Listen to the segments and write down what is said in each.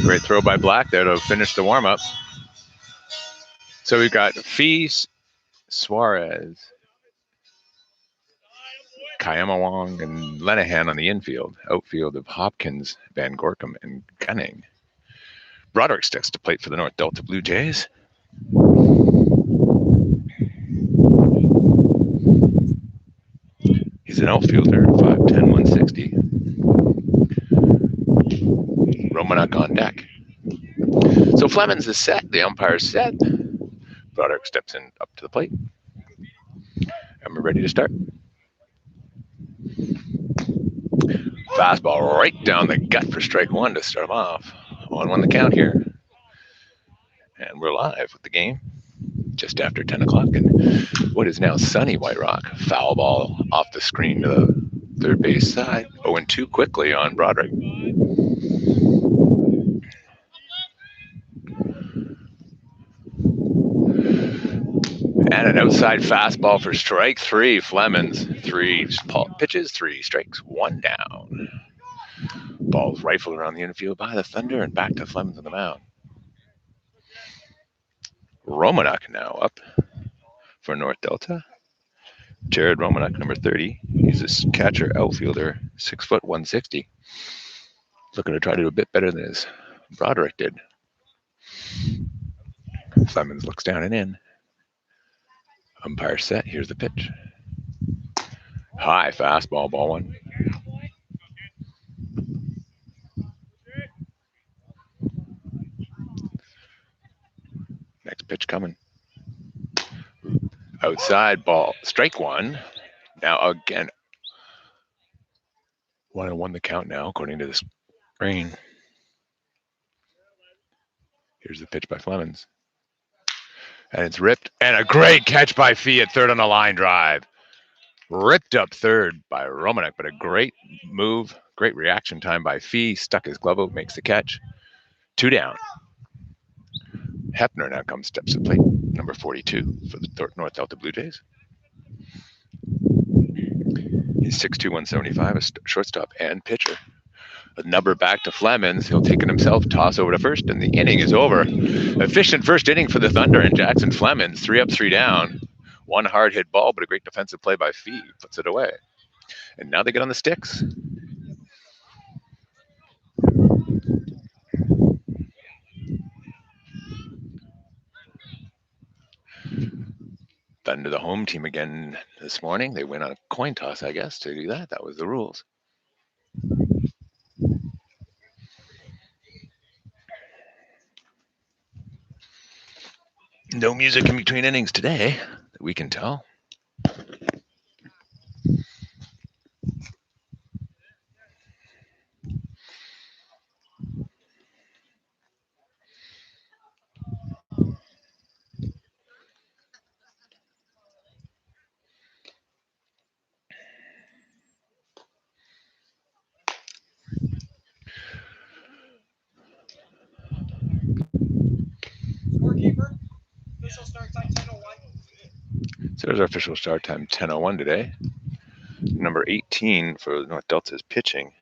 Great throw by Black there to finish the warm-up. So we've got Fees, Suarez, Kayama and Lenahan on the infield. Outfield of Hopkins, Van Gorkum, and Gunning. Broderick sticks to plate for the North Delta Blue Jays. He's an outfielder, 5'10", 160. Romanek on deck. So Flemings is set. The umpire's set. Broderick steps in up to the plate. And we're ready to start. Fastball right down the gut for strike one to start him off. 1-1 the count here. And we're live with the game just after 10 o'clock. And what is now sunny White Rock. Foul ball off the screen to the third base side. 0-2 quickly on Broderick. And an outside fastball for strike three. Flemings. 3 pitches, 3 strikes, 1 down. Ball's rifled around the infield by the Thunder and back to Flemings on the mound. Romanek now up for North Delta. Jared Romanek, number 30. He's a catcher outfielder, 6', 160. Looking to try to do a bit better than his Broderick did. Flemings looks down and in. Umpire set. Here's the pitch. High fastball, ball one. Next pitch coming. Outside ball. Strike one. Now again. 1-1 the count now, according to this screen. Here's the pitch by Flemings. And it's ripped. And a great catch by Fee at third on a line drive. Ripped up third by Romanek, but a great move. Great reaction time by Fee. Stuck his glove out, makes the catch. 2 down. Hepner now steps to the plate. Number 42 for the North Delta Blue Jays. He's 6'2", 175, a shortstop and pitcher. A number back to Flemings. He'll take it himself, toss over to first, and the inning is over. Efficient first inning for the Thunder and Jackson Flemings. 3 up, 3 down. 1 hard hit ball, but a great defensive play by Fee. Puts it away. And now they get on the sticks. Thunder, the home team again this morning. They went on a coin toss, I guess, to do that. That was the rules. No music in between innings today that we can tell. So there's our official start time, 10:01 today. Number 18 for North Delta is pitching.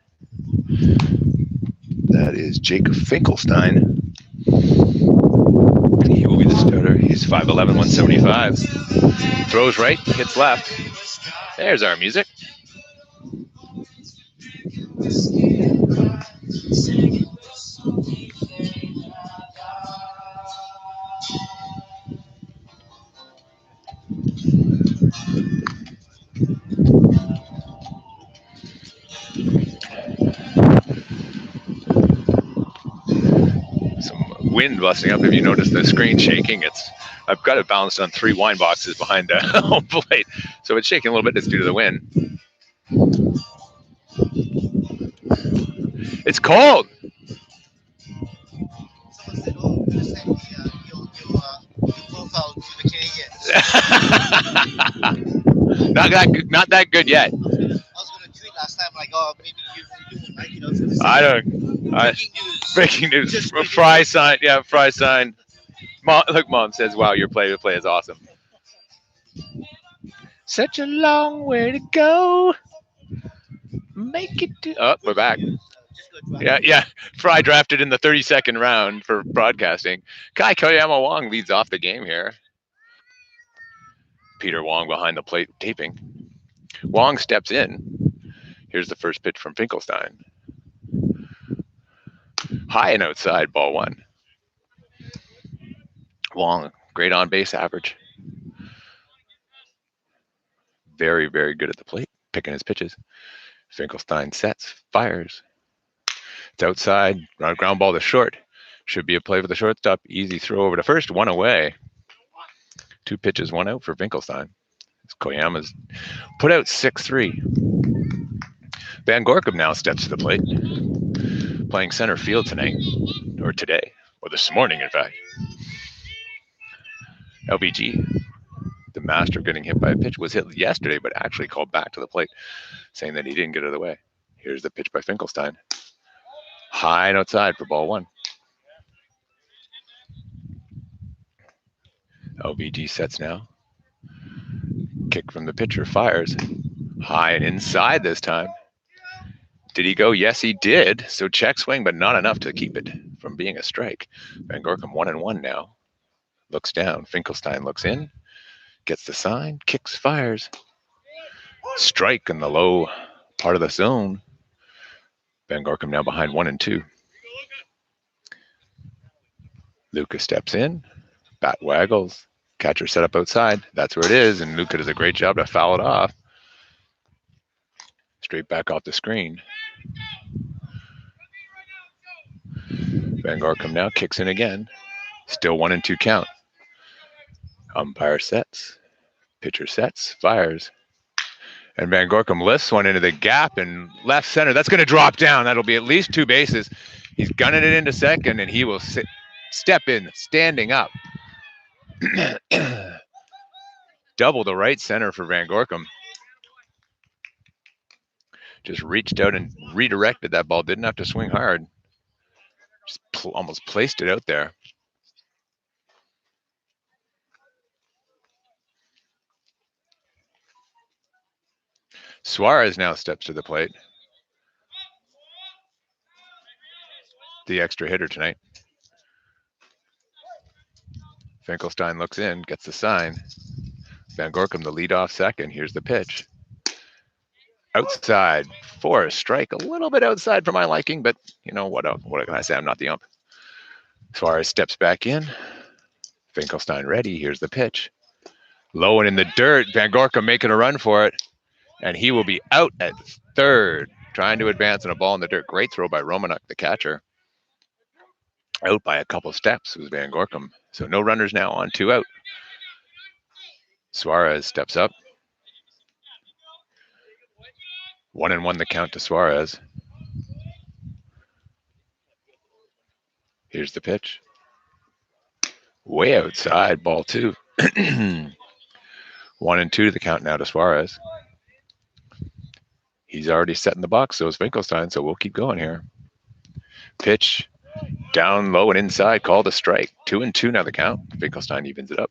That is Jacob Finkelstein. He will be the starter. He's 5'11", 175. Throws right, hits left. There's our music. Wind busting up. If you notice the screen shaking, I've got it balanced on 3 wine boxes behind the home plate, so it's shaking a little bit. It's due to the wind. It's cold. Someone said, "Oh, you sent me your profile to the Canadians." Not that good yet. I was gonna tweet last time, like, "Oh, maybe you won't like it." I don't. Breaking news. Fry sign. Yeah, Fry sign. Mom says, "Wow, your play is awesome." Such a long way to go. Make it to. Oh, we're back. Yeah, yeah. Fry drafted in the 32nd round for broadcasting. Kai Koyama Wong leads off the game here. Peter Wong behind the plate taping. Wong steps in. Here's the first pitch from Finkelstein. High and outside, ball one. Wong, great on base average. Very, very good at the plate, picking his pitches. Finkelstein sets, fires. It's outside, ground ball to short. Should be a play for the shortstop. Easy throw over to first, one away. 2 pitches, 1 out for Finkelstein. Koyama's put out 6-3. Van Gorkum now steps to the plate, playing center field tonight, or today, or this morning, in fact. LBG, the master of getting hit by a pitch, was hit yesterday, but actually called back to the plate, saying that he didn't get out of the way. Here's the pitch by Finkelstein. High and outside for ball one. LBG sets now. Kick from the pitcher, fires. High and inside this time. Did he go? Yes, he did. So check swing, but not enough to keep it from being a strike. Van Gorkum 1-1 now. Looks down. Finkelstein looks in. Gets the sign. Kicks, fires. Strike in the low part of the zone. Van Gorkum now behind 1-2. Luca steps in. Bat waggles. Catcher set up outside. That's where it is. And Luca does a great job to foul it off. Straight back off the screen. Van Gorkum now kicks in again. Still 1-2 count. Umpire sets. Pitcher sets. Fires. And Van Gorkum lifts one into the gap in left center. That's going to drop down. That'll be at least 2 bases. He's gunning it into second, and he will step in, standing up. Double the right center for Van Gorkum. Just reached out and redirected that ball. Didn't have to swing hard. Just almost placed it out there. Suarez now steps to the plate. The extra hitter tonight. Finkelstein looks in, gets the sign. Van Gorkum, the leadoff second. Here's the pitch. Outside for a strike. A little bit outside for my liking, but you know what can I say? I'm not the ump. Suarez steps back in. Finkelstein ready. Here's the pitch. Low and in the dirt. Van Gorkum making a run for it. And he will be out at third, trying to advance on a ball in the dirt. Great throw by Romanuk, the catcher. Out by a couple steps was Van Gorkum. So no runners now on, 2 out. Suarez steps up. 1-1 the count to Suarez. Here's the pitch. Way outside, ball 2. 1-2 the count now to Suarez. He's already set in the box, so is Finkelstein, so we'll keep going here. Pitch down low and inside, called a strike. 2-2 now the count. Finkelstein evens it up.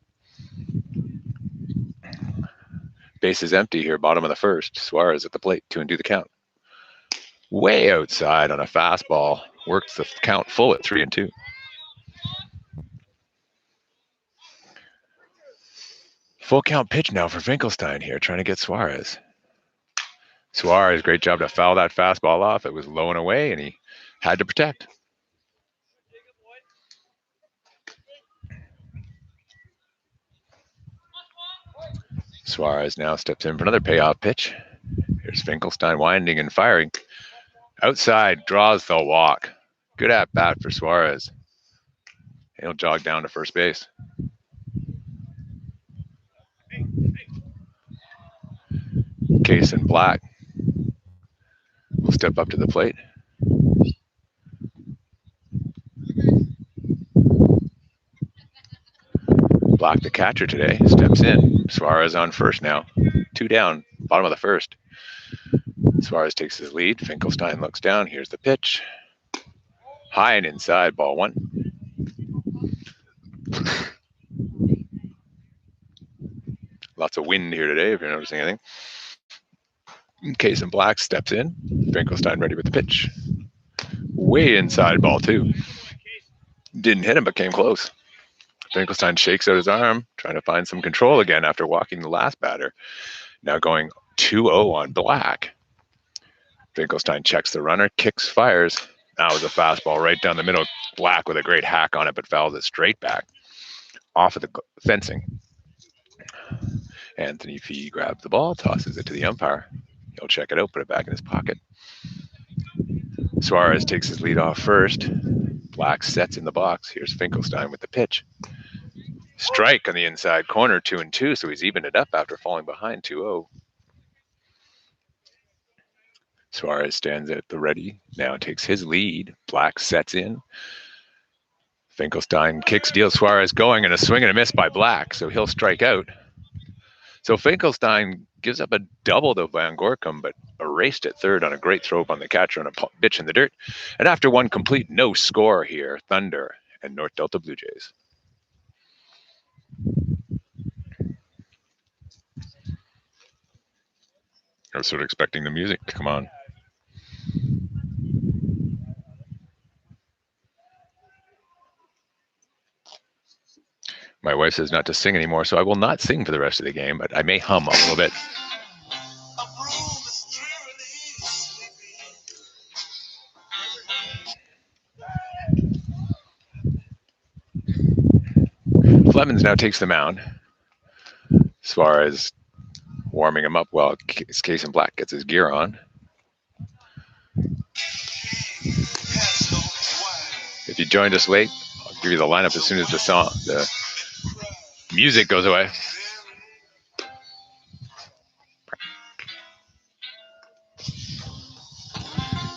Base is empty here, bottom of the first. Suarez at the plate, 2-2 the count. Way outside on a fastball. Works the count full at 3-2. Full count pitch now for Finkelstein here, trying to get Suarez. Suarez, great job to foul that fastball off. It was low and away, and he had to protect. Suarez now steps in for another payoff pitch. Here's Finkelstein winding and firing. Outside, draws the walk. Good at bat for Suarez. He'll jog down to first base. Case in black will step up to the plate. Black, the catcher today, steps in. Suarez on first now. 2 down, bottom of the first. Suarez takes his lead. Finkelstein looks down. Here's the pitch. High and inside, ball 1. Lots of wind here today, if you're noticing anything. Case in black steps in. Finkelstein ready with the pitch. way inside ball two. Didn't hit him, but came close. Finkelstein shakes out his arm, trying to find some control again after walking the last batter. Now going 2-0 on Black. Finkelstein checks the runner, kicks, fires. That was a fastball right down the middle. Black with a great hack on it, but fouls it straight back off of the fencing. Anthony Fee grabs the ball, tosses it to the umpire. He'll check it out, put it back in his pocket. Suarez takes his lead off first. Black sets in the box. Here's Finkelstein with the pitch. Strike on the inside corner, 2-2, so he's evened it up after falling behind 2-0. Suarez stands at the ready, now takes his lead. Black sets in. Finkelstein kicks, deals Suarez going, and a swing and a miss by Black, so he'll strike out. So Finkelstein gives up a double to Van Gorkum, but erased at third on a great throw on the catcher on a pitch in the dirt. And after one complete, no score here, Thunder and North Delta Blue Jays. I was sort of expecting the music to come on. My wife says not to sing anymore, so I will not sing for the rest of the game, but I may hum a little bit. Flemings now takes the mound. Suarez warming him up while Case and Black gets his gear on. If you joined us late, I'll give you the lineup as soon as the music goes away.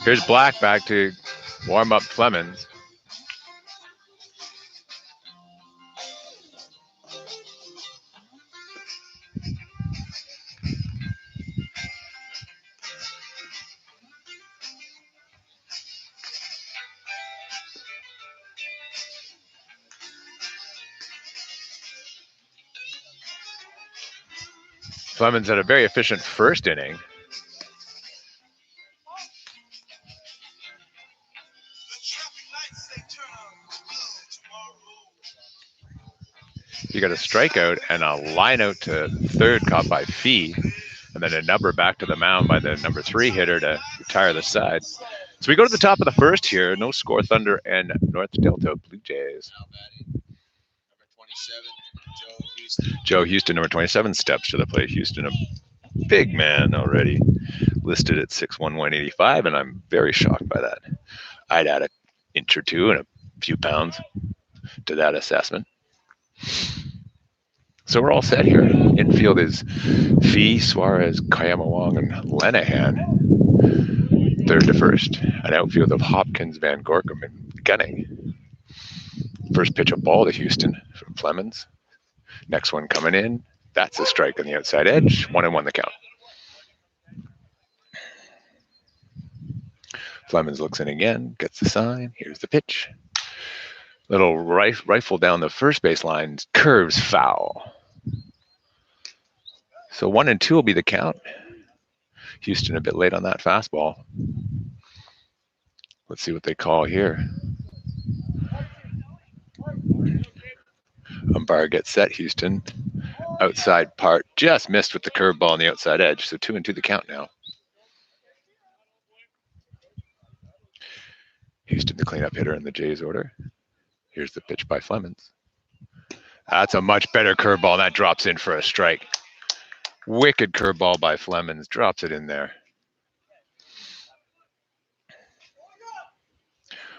Here's Black back to warm up Flemings. Flemings had a very efficient first inning. He got a strikeout and a line out to third caught by Fee, and then a number back to the mound by the number 3 hitter to retire the side. So we go to the top of the first here. No score, Thunder and North Delta Blue Jays. Number 27, Joe Houston. Joe Houston, number 27, steps to the plate. Houston, a big man already, listed at 6'1", 185, and I'm very shocked by that. I'd add an inch or two and a few pounds to that assessment. So we're all set here. Infield is Fee, Suarez, Kayama-Wong, and Lenahan. Third to first. An outfield of Hopkins, Van Gorkum, and Gunning. First pitch a ball to Houston from Flemings. Next one coming in. That's a strike on the outside edge. 1-1 the count. Flemings looks in again, gets the sign. Here's the pitch. Little rifle down the first base line, curves foul. So 1-2 will be the count. Houston a bit late on that fastball. Let's see what they call here. Umpire gets set, Houston. Outside part, just missed with the curveball on the outside edge. So 2-2 the count now. Houston the cleanup hitter in the Jays order. Here's the pitch by Flemings. That's a much better curveball. That drops in for a strike. Wicked curveball by Flemings. Drops it in there.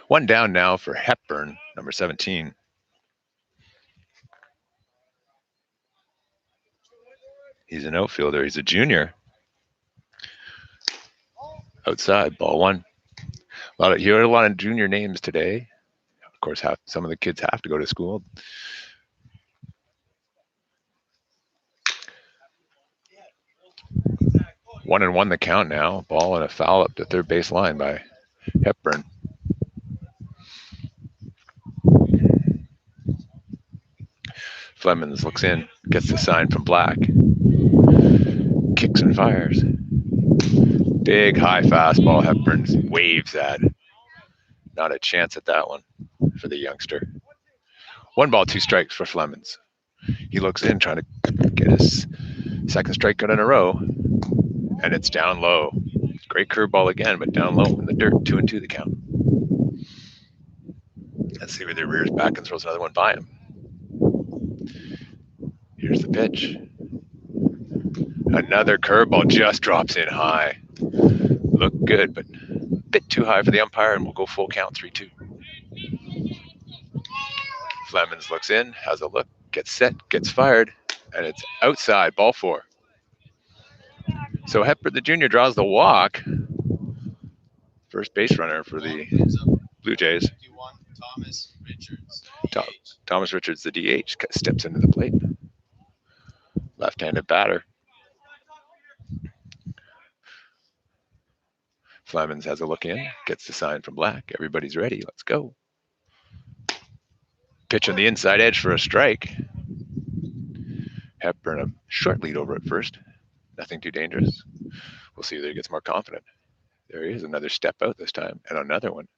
One down now for Hepburn, number 17. He's an outfielder. He's a junior. Outside, ball one. You heard a lot of junior names today. Of course, some of the kids have to go to school. One and one the count now. Ball and a foul up the third base line by Hepburn. Flemings looks in, gets the sign from Black. Kicks and fires. Big high fastball. Hepburn waves at. Not a chance at that one for the youngster. 1 ball, 2 strikes for Flemings. He looks in, trying to get his second strikeout in a row, and it's down low. Great curveball again, but down low in the dirt. 2-2 the count. Let's see where he rears back and throws another one by him. Here's the pitch. Another curveball just drops in high. Looked good, but a bit too high for the umpire, and we'll go full count, 3-2. Flemings looks in, has a look, gets set, gets fired, and it's outside, ball 4. So Hepburn, the junior, draws the walk. First base runner for the Blue Jays. Thomas Richards, the DH, steps into the plate. Left-handed batter. Flemings has a look in, gets the sign from Black. Everybody's ready. Let's go. Pitch on the inside edge for a strike. Hepburn, a short lead over at first. Nothing too dangerous. We'll see whether he gets more confident. There he is, another step out this time, and another one.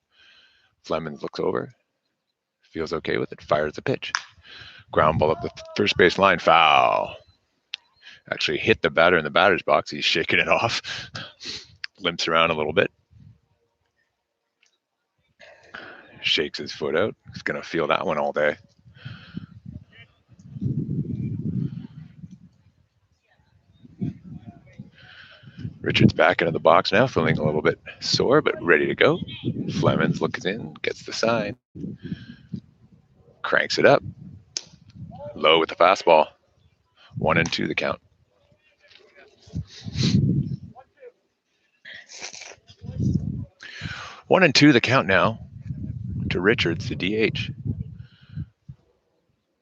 Flemings looks over, feels okay with it, fires the pitch. Ground ball up the first base line, foul. Actually hit the batter in the batter's box. He's shaking it off. Limps around a little bit. Shakes his foot out. He's going to feel that one all day. Richards back into the box now, feeling a little bit sore, but ready to go. Flemings looks in, gets the sign. Cranks it up. Low with the fastball. 1-2 the count. One and two the count now to Richards, the DH.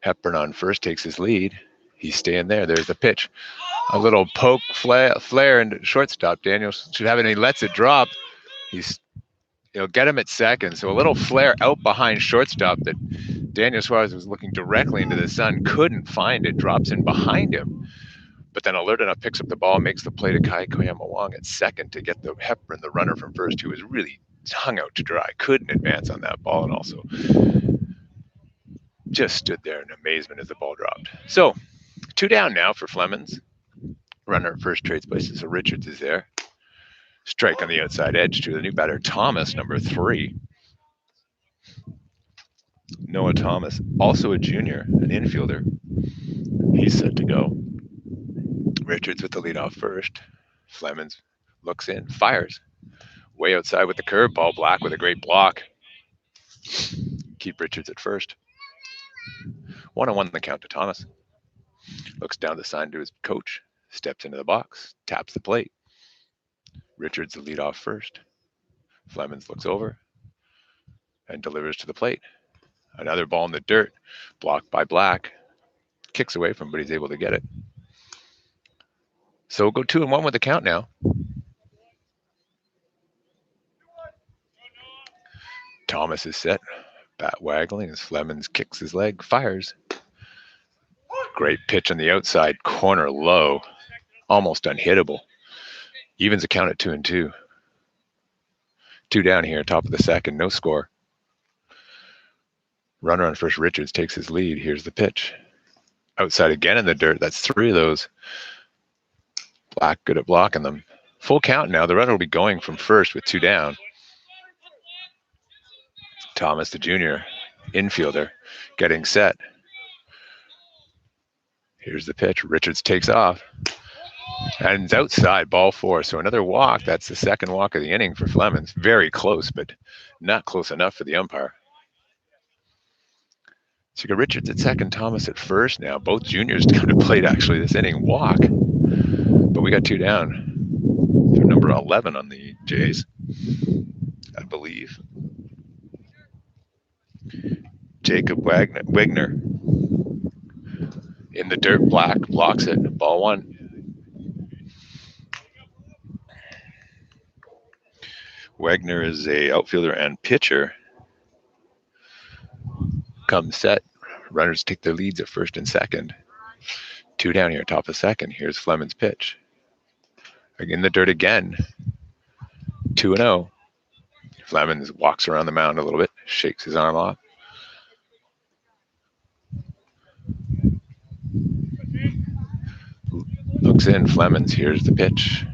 Hepburn on first takes his lead. He's staying there. There's the pitch. A little poke flare into shortstop. Daniels should have it, and he lets it drop. He'll get him at second. So a little flare out behind shortstop that Daniel Suarez was looking directly into the sun, couldn't find it, drops in behind him. But then alert enough picks up the ball, makes the play to Kai Koyama Wong at second to get the Hepburn, the runner from first, who was really hung out to dry, couldn't advance on that ball, and also just stood there in amazement as the ball dropped. So 2 down now for Flemings. Runner at first trades places, so Richards is there. Strike on the outside edge to the new batter, Thomas, number 3. Noah Thomas, also a junior, an infielder. He's set to go. Richards with the leadoff first. Flemings looks in, fires. Way outside with the curveball. Black with a great block. Keep Richards at first. 1-1 the count to Thomas. Looks down the sign to his coach. Steps into the box. Taps the plate. Richards the leadoff first. Flemings looks over and delivers to the plate. Another ball in the dirt. Blocked by Black. Kicks away from him, but he's able to get it. So we'll go 2-1 with the count now. Thomas is set. Bat waggling as Flemings kicks his leg, fires. Great pitch on the outside corner, low, almost unhittable. Evens the count at 2-2. 2 down here, top of the second, no score. Runner on first, Richards takes his lead. Here's the pitch. Outside again in the dirt. That's 3 of those. Black good at blocking them. Full count now. The runner will be going from first with 2 down. Thomas, the junior infielder, getting set. Here's the pitch. Richards takes off. And it's outside, ball 4. So another walk. That's the second walk of the inning for Flemings. Very close, but not close enough for the umpire. So you got Richards at second, Thomas at first now. Both juniors come to plate actually this inning. Walk. But we got 2 down for number 11 on the Jays, I believe. Jacob Wagner in the dirt. Black blocks it. Ball 1. Wagner is a outfielder and pitcher. Comes set. Runners take their leads at first and second. 2 down here, top of second. Here's Fleming's pitch. In the dirt again. 2-0. Flemings walks around the mound a little bit, shakes his arm off. Looks in, Flemings, here's the pitch.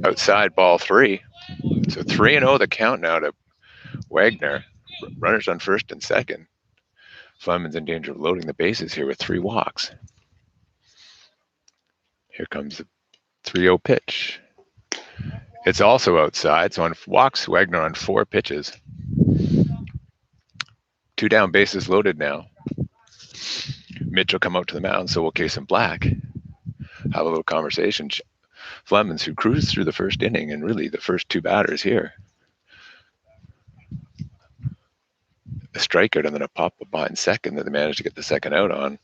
Outside, ball 3. So 3-0 the count now to Wagner. Runners on first and second. Fleming's in danger of loading the bases here with 3 walks. Here comes the 3-0 pitch. It's also outside, so on walks Wagner on 4 pitches. 2 down, bases loaded now. Mitch will come out to the mound, so will Case Black. Have a little conversation. Flemings, who cruised through the first inning and really the first 2 batters here. A strikeout and then a pop up behind second that they managed to get the second out on.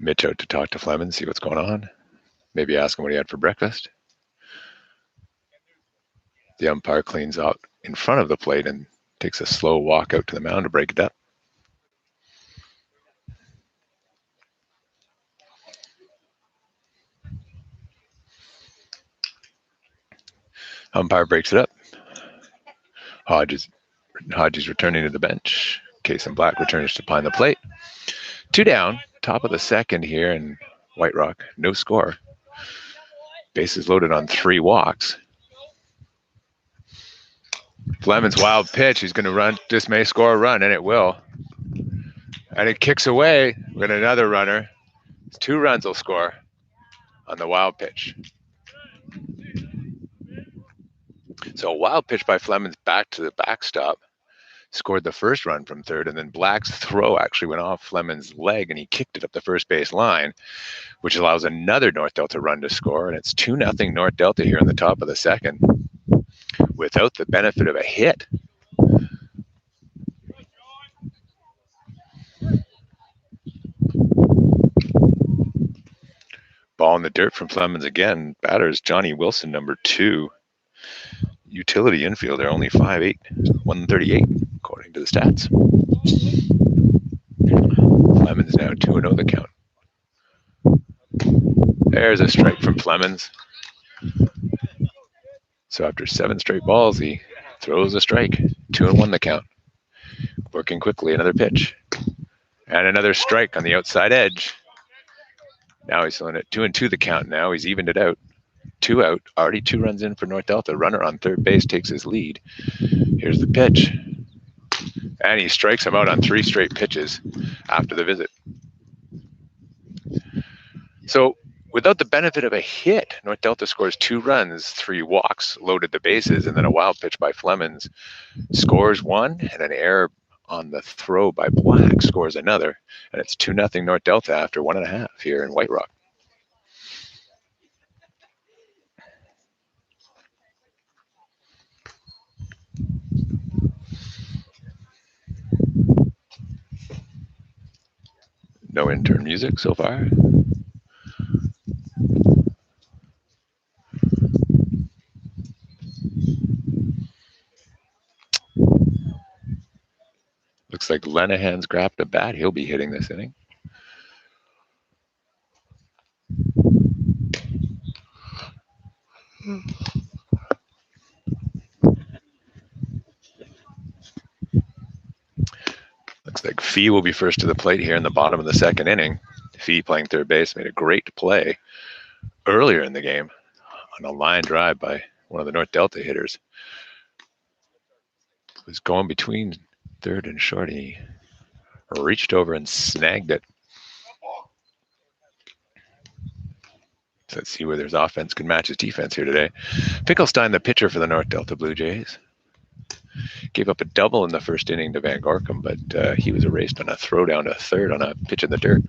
Mitch out to talk to Flemings, see what's going on. Maybe ask him what he had for breakfast. The umpire cleans out in front of the plate and takes a slow walk out to the mound to break it up. Umpire breaks it up. Hodges returning to the bench. Case Black returns to behind the plate. 2 down, top of the second here in White Rock. No score. Bases loaded on 3 walks. Fleming's wild pitch. He's going to run. This may score a run, and it will. And it kicks away with another runner. 2 runs will score on the wild pitch. So a wild pitch by Fleming's back to the backstop. Scored the first run from third, and then Black's throw actually went off Fleming's leg, and he kicked it up the first base line, which allows another North Delta run to score, and it's 2-0 North Delta here in the top of the second without the benefit of a hit. Ball in the dirt from Fleming's again. Batter is Johnny Wilson, number 2. Utility infielder, only 5'8", 138, according to the stats. Fleming's now 2-0 the count. There's a strike from Fleming's. So after 7 straight balls, he throws a strike. 2-1 the count. Working quickly, another pitch. And another strike on the outside edge. Now he's throwing it 2-2 the count now. He's evened it out. 2 out, already 2 runs in for North Delta. Runner on third base takes his lead. Here's the pitch. And he strikes him out on 3 straight pitches after the visit. So without the benefit of a hit, North Delta scores 2 runs, 3 walks, loaded the bases, and then a wild pitch by Flemings scores 1, and an error on the throw by Black scores another. And it's 2-0 North Delta after 1.5 here in White Rock. No intern music so far. Looks like Lenahan's grabbed a bat. He'll be hitting this inning. Looks like Fee will be first to the plate here in the bottom of the second inning. Fee, playing third base, made a great play earlier in the game on a line drive by one of the North Delta hitters. Was going between third and short. He reached over and snagged it. So let's see whether his offense can match his defense here today. Finkelstein, the pitcher for the North Delta Blue Jays. Gave up a double in the first inning to Van Gorkum, but he was erased on a throw down to third on a pitch in the dirt.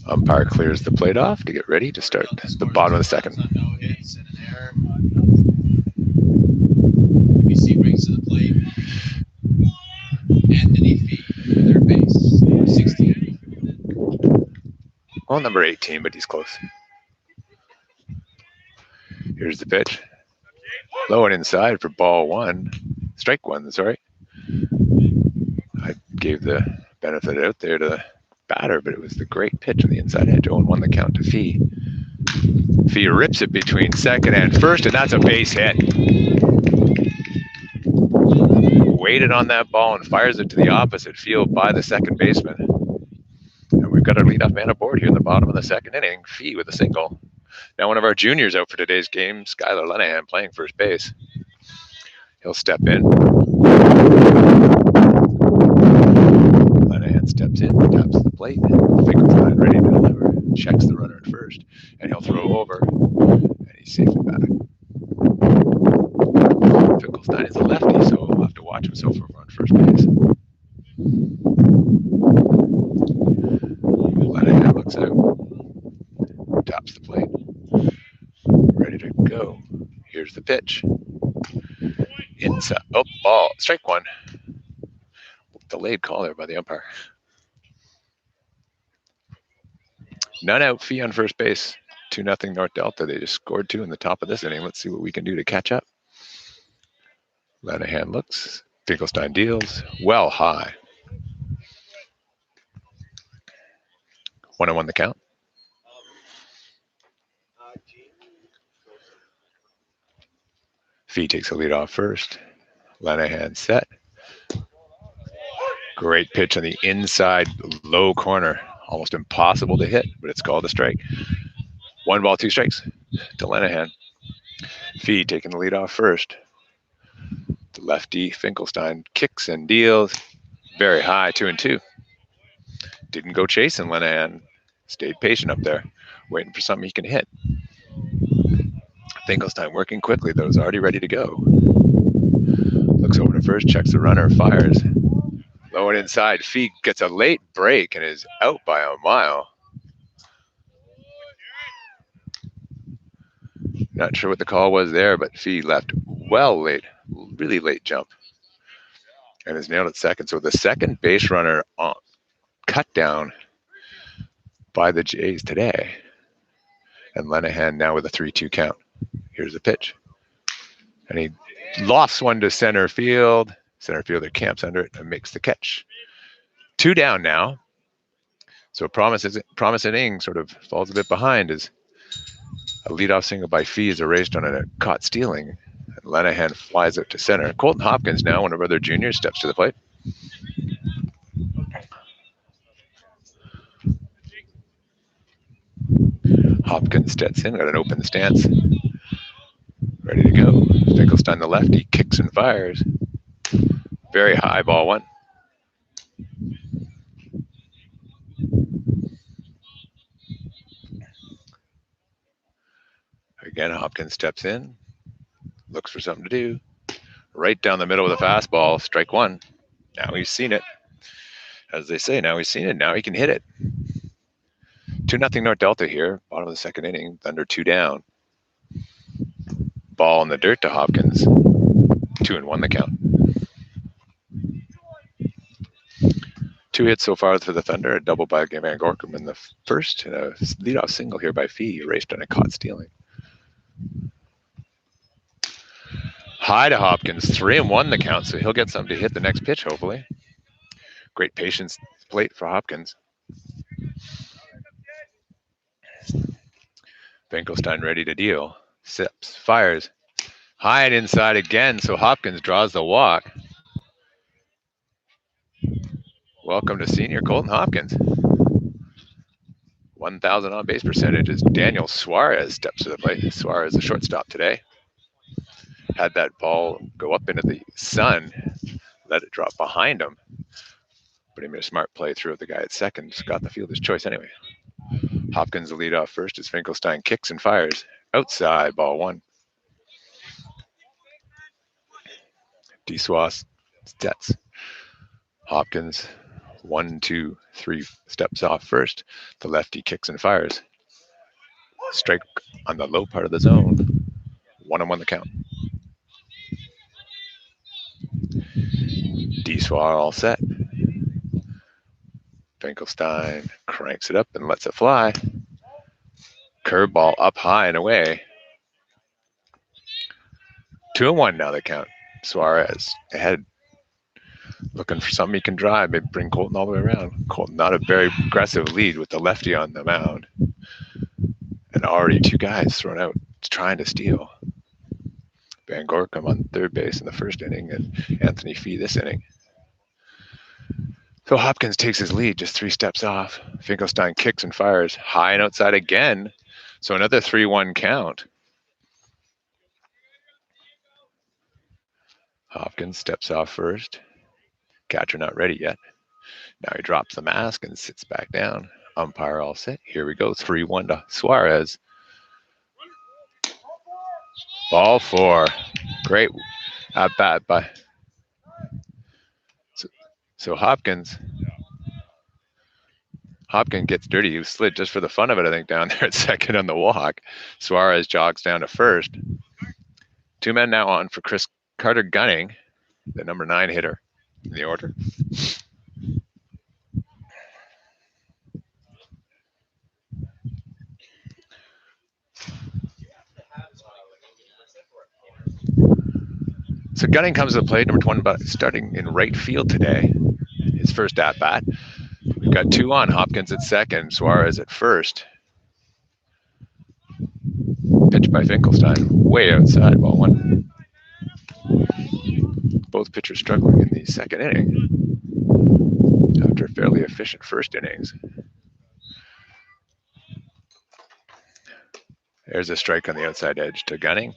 Umpire clears the plate off to get ready to start the bottom of the second. BC brings to the plate Anthony Fee, third base, 16. Well, number 18, but he's close. Here's the pitch. Low and inside for ball 1. Strike 1, sorry. I gave the benefited out there to the batter, but it was the great pitch on the inside edge. 0-1 the count to Fee. Fee rips it between second and first, and that's a base hit. Waited on that ball and fires it to the opposite field by the second baseman. And we've got our leadoff man aboard here in the bottom of the second inning. Fee with a single. Now one of our juniors out for today's game, Skylar Lenahan, playing first base. He'll step in. Lenahan steps in, taps the plate. Finkelstein ready to deliver. Checks the runner at first, and he'll throw over, and he's safely back. Finkelstein is a lefty, so he'll have to watch himself over on first base. Lenahan looks out, taps the plate, ready to go. Here's the pitch. Inside. Oh, ball. Strike one. Delayed call there by the umpire. None out. Fee on first base. 2-0 North Delta. They just scored 2 in the top of this inning. Let's see what we can do to catch up. Lenahan looks. Finkelstein deals. Well high. 1-1 the count. Fee takes a lead off first. Lenahan set. Great pitch on the inside low corner. Almost impossible to hit, but it's called a strike. 1 ball, 2 strikes to Lenahan. Fee taking the lead off first. The lefty Finkelstein kicks and deals. Very high, 2-2. Didn't go chasing Lenahan. Stayed patient up there, waiting for something he can hit. Finkelstein working quickly, though, is already ready to go. Looks over to first, checks the runner, fires. Low and inside, Fee gets a late break and is out by a mile. Not sure what the call was there, but Fee left well late, really late jump, and is nailed at second. So the second base runner cut down by the Jays today. And Lenahan now with a 3-2 count. Here's the pitch. And he lofts one to center field. Center fielder camps under it and makes the catch. 2 down now. So Promise inning sort of falls a bit behind as a leadoff single by Fee is erased on a caught stealing. And Lenahan flies out to center. Colton Hopkins now, one of our other juniors, steps to the plate. Hopkins steps in, got an open stance. Ready to go. Finkelstein, the lefty, kicks and fires. Very high, ball 1. Again, Hopkins steps in, looks for something to do. Right down the middle of the fastball, strike 1. Now he's seen it. As they say, now he's seen it, now he can hit it. 2-0 North Delta here, bottom of the second inning, Thunder 2 down. Ball in the dirt to Hopkins. 2-1 the count. 2 hits so far for the Thunder, a double by Van Gorkum in the first, and a leadoff single here by Fee, erased on a caught stealing. High to Hopkins, 3-1 the count, so he'll get something to hit the next pitch, hopefully. Great patience plate for Hopkins. Finkelstein ready to deal. Sips, fires. High and inside again, so Hopkins draws the walk. Welcome to senior Colton Hopkins. 1,000 on base percentage as Daniel Suarez steps to the plate. Suarez, the shortstop today. Had that ball go up into the sun, let it drop behind him. But he made a smart play, threw the guy at second, got the fielder's choice anyway. Hopkins the lead off first as Finkelstein kicks and fires. Outside, ball 1. DeSuas sets. Hopkins 1, 2, 3 steps off first. The lefty kicks and fires. Strike on the low part of the zone. 1-1 the count. DeSuas all set. Finkelstein cranks it up and lets it fly. Curveball up high and away. 2-1 now the count. Suarez ahead. Looking for something he can drive, maybe bring Colton all the way around. Colton, not a very aggressive lead with the lefty on the mound. And already two guys thrown out trying to steal. Van Gorkum on third base in the first inning, and Anthony Fee this inning. So Hopkins takes his lead just 3 steps off. Finkelstein kicks and fires high and outside again. So another 3-1 count. Hopkins steps off first. Catcher not ready yet. Now he drops the mask and sits back down. Umpire all set. Here we go. 3-1 to Suarez. Ball 4. Great at bat by. So Hopkins gets dirty. He was slid just for the fun of it, I think, down there at second on the walk. Suarez jogs down to first. 2 men now on for Chris Carter Gunning, the number 9 hitter in the order. So Gunning comes to the plate, number 20, starting in right field today. His first at bat. We've got 2 on. Hopkins at second, Suarez at first. Pitch by Finkelstein, way outside, ball 1. Both pitchers struggling in the second inning after fairly efficient first innings. There's a strike on the outside edge to Gunning.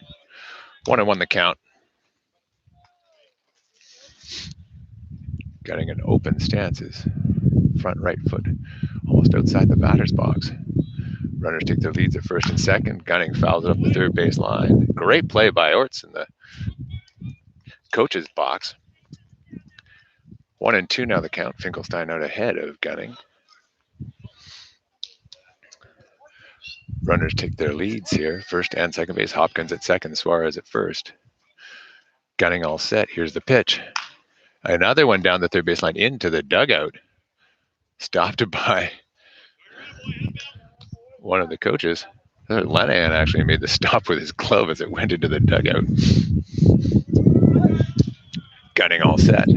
1-1 the count. Gunning an open stances. Front right foot almost outside the batter's box. Runners take their leads at first and second. Gunning fouls it up the third base line. Great play by Orts in the coach's box. 1-2 now the count. Finkelstein out ahead of Gunning. Runners take their leads here. First and second base. Hopkins at second. Suarez at first. Gunning all set. Here's the pitch. Another one down the third base line into the dugout. Stopped by one of the coaches. Lenahan actually made the stop with his glove as it went into the dugout. Gunning all set.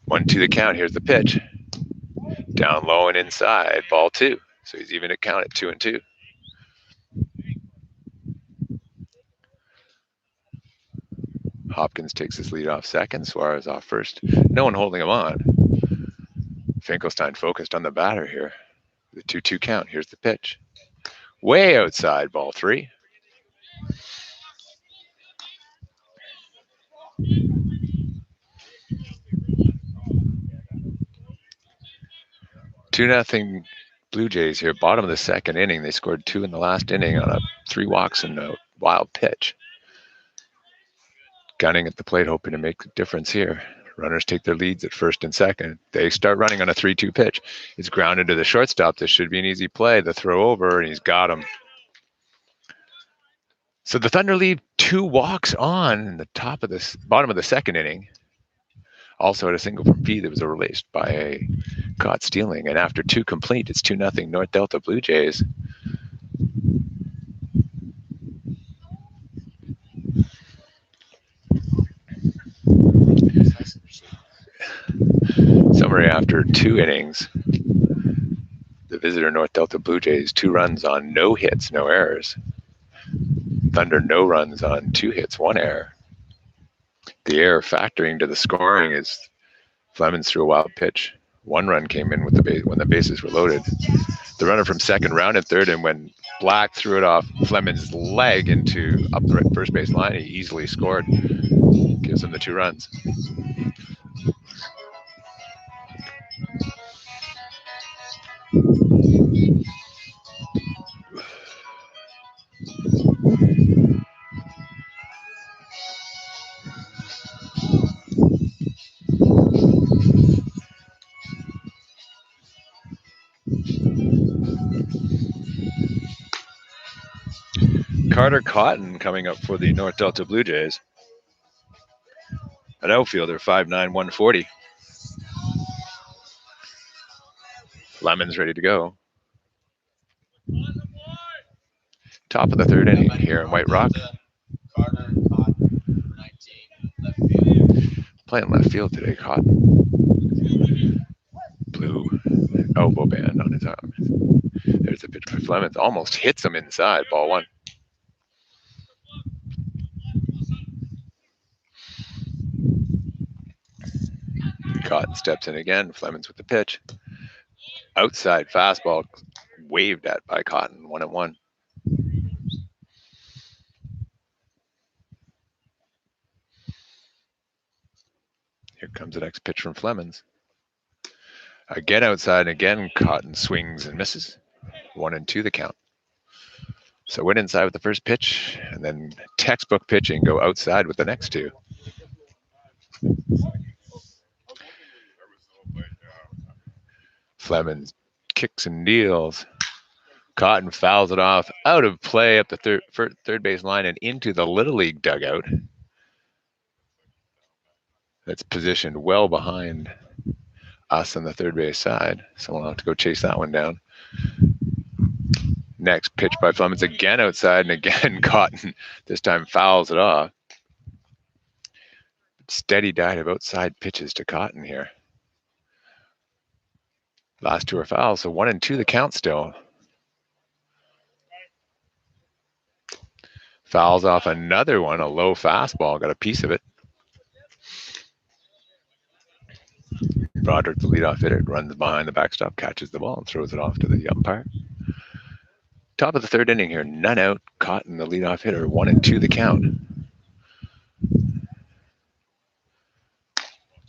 1-2 the count. Here's the pitch. Down low and inside. Ball 2. So he's even at count at 2-2. Hopkins takes his lead off second. Suarez off first. No one holding him on. Finkelstein focused on the batter here. The 2-2 count. Here's the pitch. Way outside, ball 3. Two nothing Blue Jays here. Bottom of the second inning. They scored 2 in the last inning on 3 walks and a wild pitch. Gunning at the plate, hoping to make a difference here. Runners take their leads at first and second. They start running on a 3-2 pitch. It's grounded to the shortstop. This should be an easy play. The throw over, and he's got him. So the Thunder leave 2 walks on in the bottom of the second inning. Also had a single from Fee that was released by a caught stealing. And after 2 complete, it's 2-0 North Delta Blue Jays. Summary after 2 innings. The visitor North Delta Blue Jays, 2 runs on no hits, no errors. Thunder, no runs on 2 hits, 1 error. The error factoring to the scoring is Flemings threw a wild pitch. 1 run came in with when the bases were loaded. The runner from second rounded third, and when Black threw it off Flemings' leg into up the first base line, he easily scored. Gives him the 2 runs. Carter Cotton coming up for the North Delta Blue Jays. An outfielder, 5'9", 140. Lemon's ready to go. Top of the third inning here in White Rock. Playing left field today, Cotton. Blue elbow band on his arm. There's a pitch by Flemings. Almost hits him inside. Ball one. Cotton steps in again. Flemings with the pitch. Outside fastball waved at by Cotton. 1-1. Here comes the next pitch from Flemings. Again outside, and again Cotton swings and misses. 1-2 the count. So went inside with the first pitch, and then textbook pitching, go outside with the next two. Flemings kicks and deals. Cotton fouls it off, out of play up the third base line and into the Little League dugout. That's positioned well behind us on the third base side, so we'll have to go chase that one down. Next pitch by Flemings, again outside, and again Cotton this time fouls it off. Steady diet of outside pitches to Cotton here. Last two are fouls, so 1-2 the count still. Fouls off another one, a low fastball, got a piece of it. Broderick, the leadoff hitter, runs behind the backstop, catches the ball, and throws it off to the umpire. Top of the third inning here, none out. Cotton, the leadoff hitter, 1-2 the count.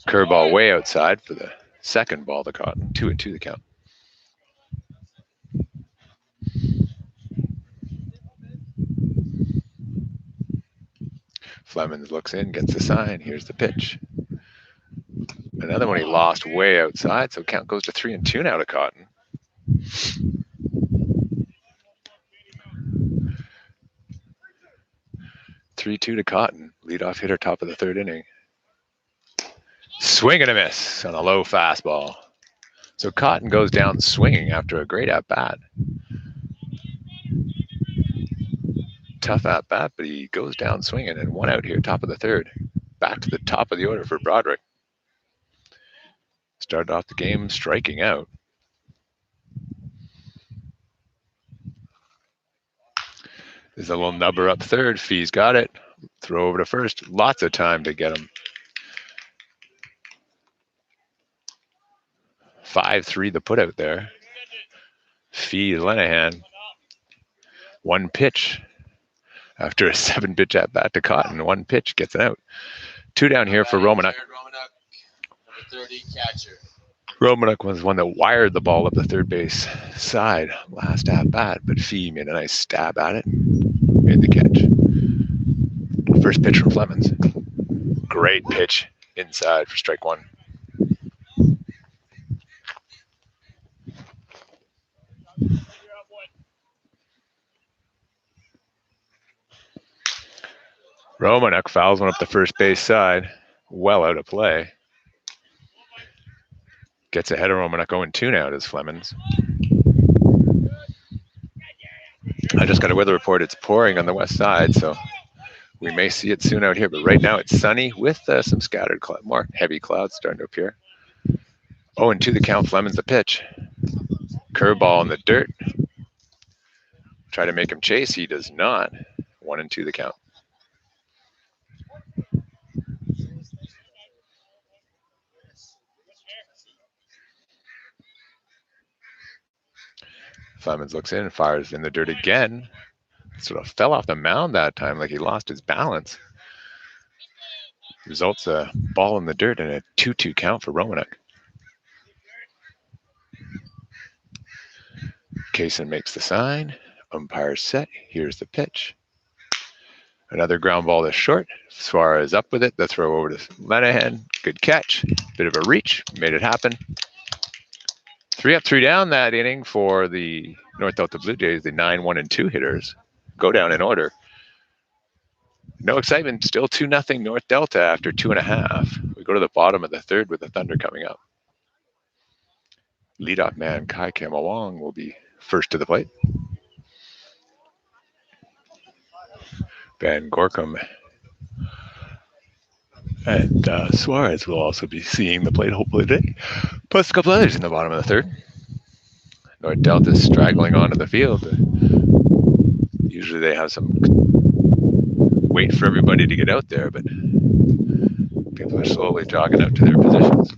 Curveball way outside for the second ball to Cotton, 2-2 the count. Flemings looks in, gets the sign. Here's the pitch. Another one he lost way outside, so count goes to 3-2 now to Cotton. Three-two to Cotton, leadoff hitter, top of the third inning. Swing and a miss on a low fastball. So Cotton goes down swinging after a great at-bat. Tough at-bat, but he goes down swinging, and one out here, top of the third. Back to the top of the order for Broderick. Started off the game striking out. There's a little nubber up third. Fee's got it. Throw over to first. Lots of time to get him. 5-3 the put out there. Fee Lenahan. One pitch after a 7-pitch at bat to Cotton. One pitch gets it out. Two down here for Romanek. Number 30 catcher. Romanek was one that wired the ball up the third base side last at bat, but Fee made a nice stab at it. Made the catch. First pitch from Flemings. Great pitch inside for strike one. Romanek fouls one up the first base side. Well out of play. Gets ahead of Romanek, 0-2 now as Flemings. I just got a weather report. It's pouring on the west side, so we may see it soon out here. But right now it's sunny with some scattered more heavy clouds starting to appear. 0-2 the count. Flemings the pitch. Curveball in the dirt. Try to make him chase. He does not. 1-2 the count. Flemings looks in and fires in the dirt again. Sort of fell off the mound that time, like he lost his balance. Results a ball in the dirt and a 2-2 count for Romanek. Kaysen makes the sign. Umpire's set. Here's the pitch. Another ground ball to short. Suarez up with it. The throw over to Lenahan. Good catch. Bit of a reach. Made it happen. 3 up, 3 down that inning for the North Delta Blue Jays, the 9-1-2 hitters. Go down in order. No excitement, still 2-0 North Delta after 2.5. We go to the bottom of the third with the Thunder coming up. Leadoff man Kai Kamawong will be first to the plate. Van Gorkum And Suarez will also be seeing the plate hopefully today. Plus a couple others in the bottom of the third. North Delta is straggling onto the field. Usually they have some wait for everybody to get out there, but people are slowly jogging out to their positions.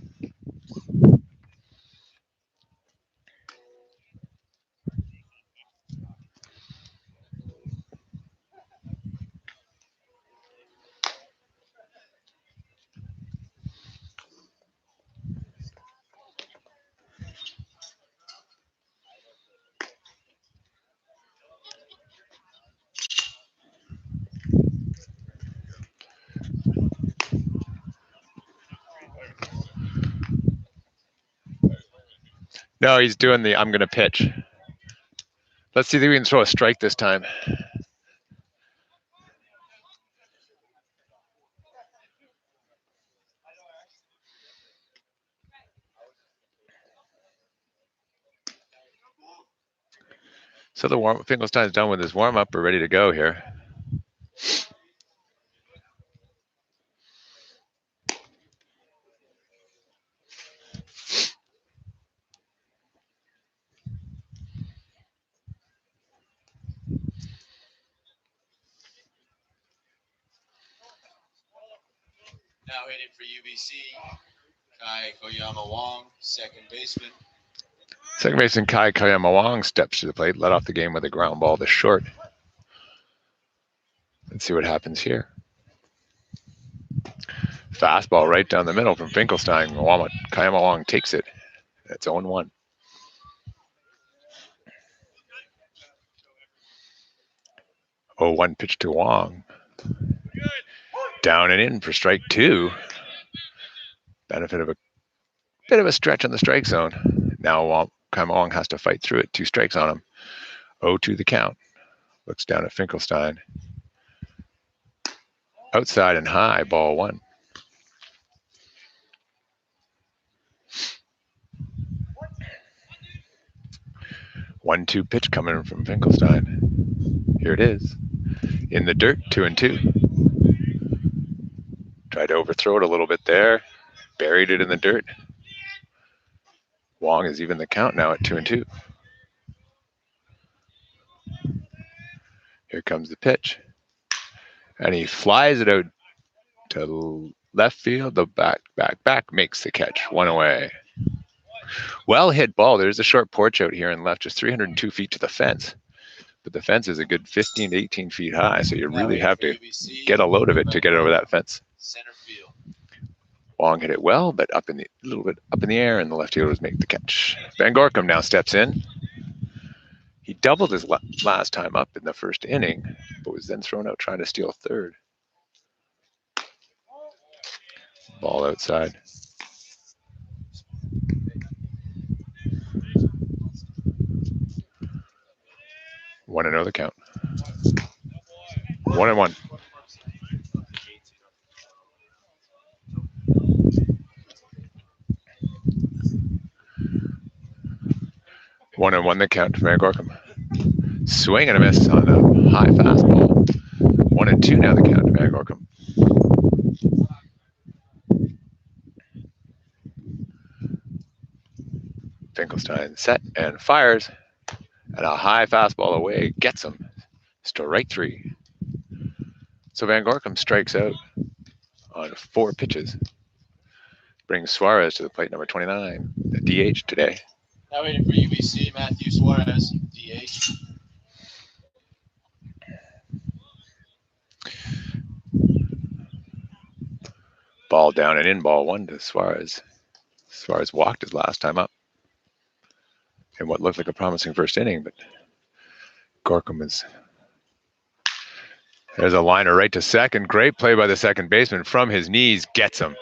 No, he's doing the I'm going to pitch. Let's see if we can throw a strike this time. So the Finkelstein's done with his warm-up. We're ready to go here. Now hitting for UBC, Kai Koyama Wong, second baseman. Second baseman Kai Koyama Wong steps to the plate, let off the game with a ground ball to short. Let's see what happens here. Fastball right down the middle from Finkelstein. Koyama Wong takes it. That's 0-1. 0-1 pitch to Wong. Down and in for strike two. Benefit of a bit of a stretch on the strike zone. Now Koyama Wong has to fight through it. 2 strikes on him. 0-2 the count. Looks down at Finkelstein. Outside and high, ball 1. One-two pitch coming from Finkelstein. Here it is. In the dirt, 2-2. Tried to overthrow it a little bit there. Buried it in the dirt. Wong is even the count now at 2-2. Here comes the pitch. And he flies it out to left field. The back makes the catch. 1 away. Well hit ball. There's a short porch out here and left, just 302 feet to the fence. But the fence is a good 15 to 18 feet high, so you really have to get a load of it to get over that fence. Center field. Wong hit it well, but a little bit up in the air, and the left fielders make the catch. Van Gorkum now steps in. He doubled his last time up in the first inning, but was then thrown out trying to steal third. Ball outside. One and another count. 1-1. One and one the count to Van Gorkum. Swing and a miss on a high fastball. 1-2 now the count to Van Gorkum. Finkelstein set and fires. And a high fastball away gets him. Strike 3. So Van Gorkum strikes out on 4 pitches. Brings Suarez to the plate, number 29, the DH today. Now waiting for UBC, Matthew Suarez, DH. Ball down and in, ball 1 to Suarez. Suarez walked his last time up in what looked like a promising first inning, but Gorkum is... There's a liner right to second. Great play by the second baseman from his knees. Gets him.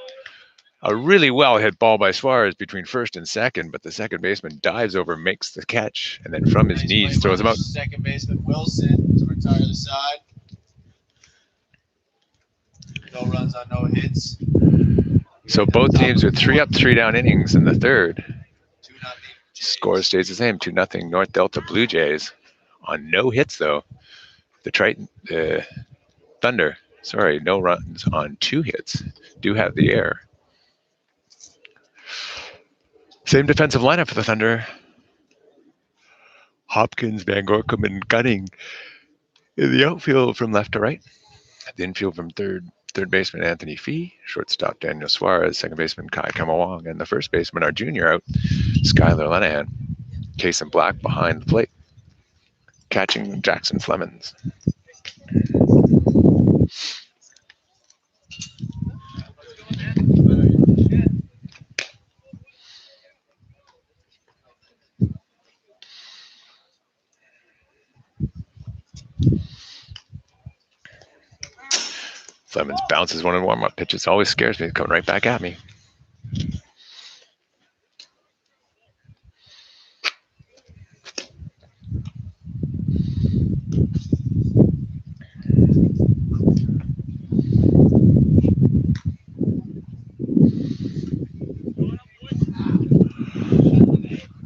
A really well hit ball by Suarez between first and second, but the second baseman dives over, makes the catch, and then from his knees throws him out. Second baseman Wilson to retire the side. No runs on no hits. So both teams with 3 up, 3 down innings in the third. 2-0. Score stays the same, 2-0 North Delta Blue Jays. On no hits though. The Thunder Sorry, no runs on 2 hits. Do have the air. Same defensive lineup for the Thunder. Hopkins, Van Gorkum, and Gunning in the outfield from left to right. The infield from third baseman Anthony Fee, shortstop Daniel Suarez, second baseman Kai Kamawong, and the first baseman, our junior out, Skylar Lenahan. Case and Black behind the plate, catching Jackson Flemings. Flemings bounces one in warm-up pitches. Always scares me. It's coming right back at me.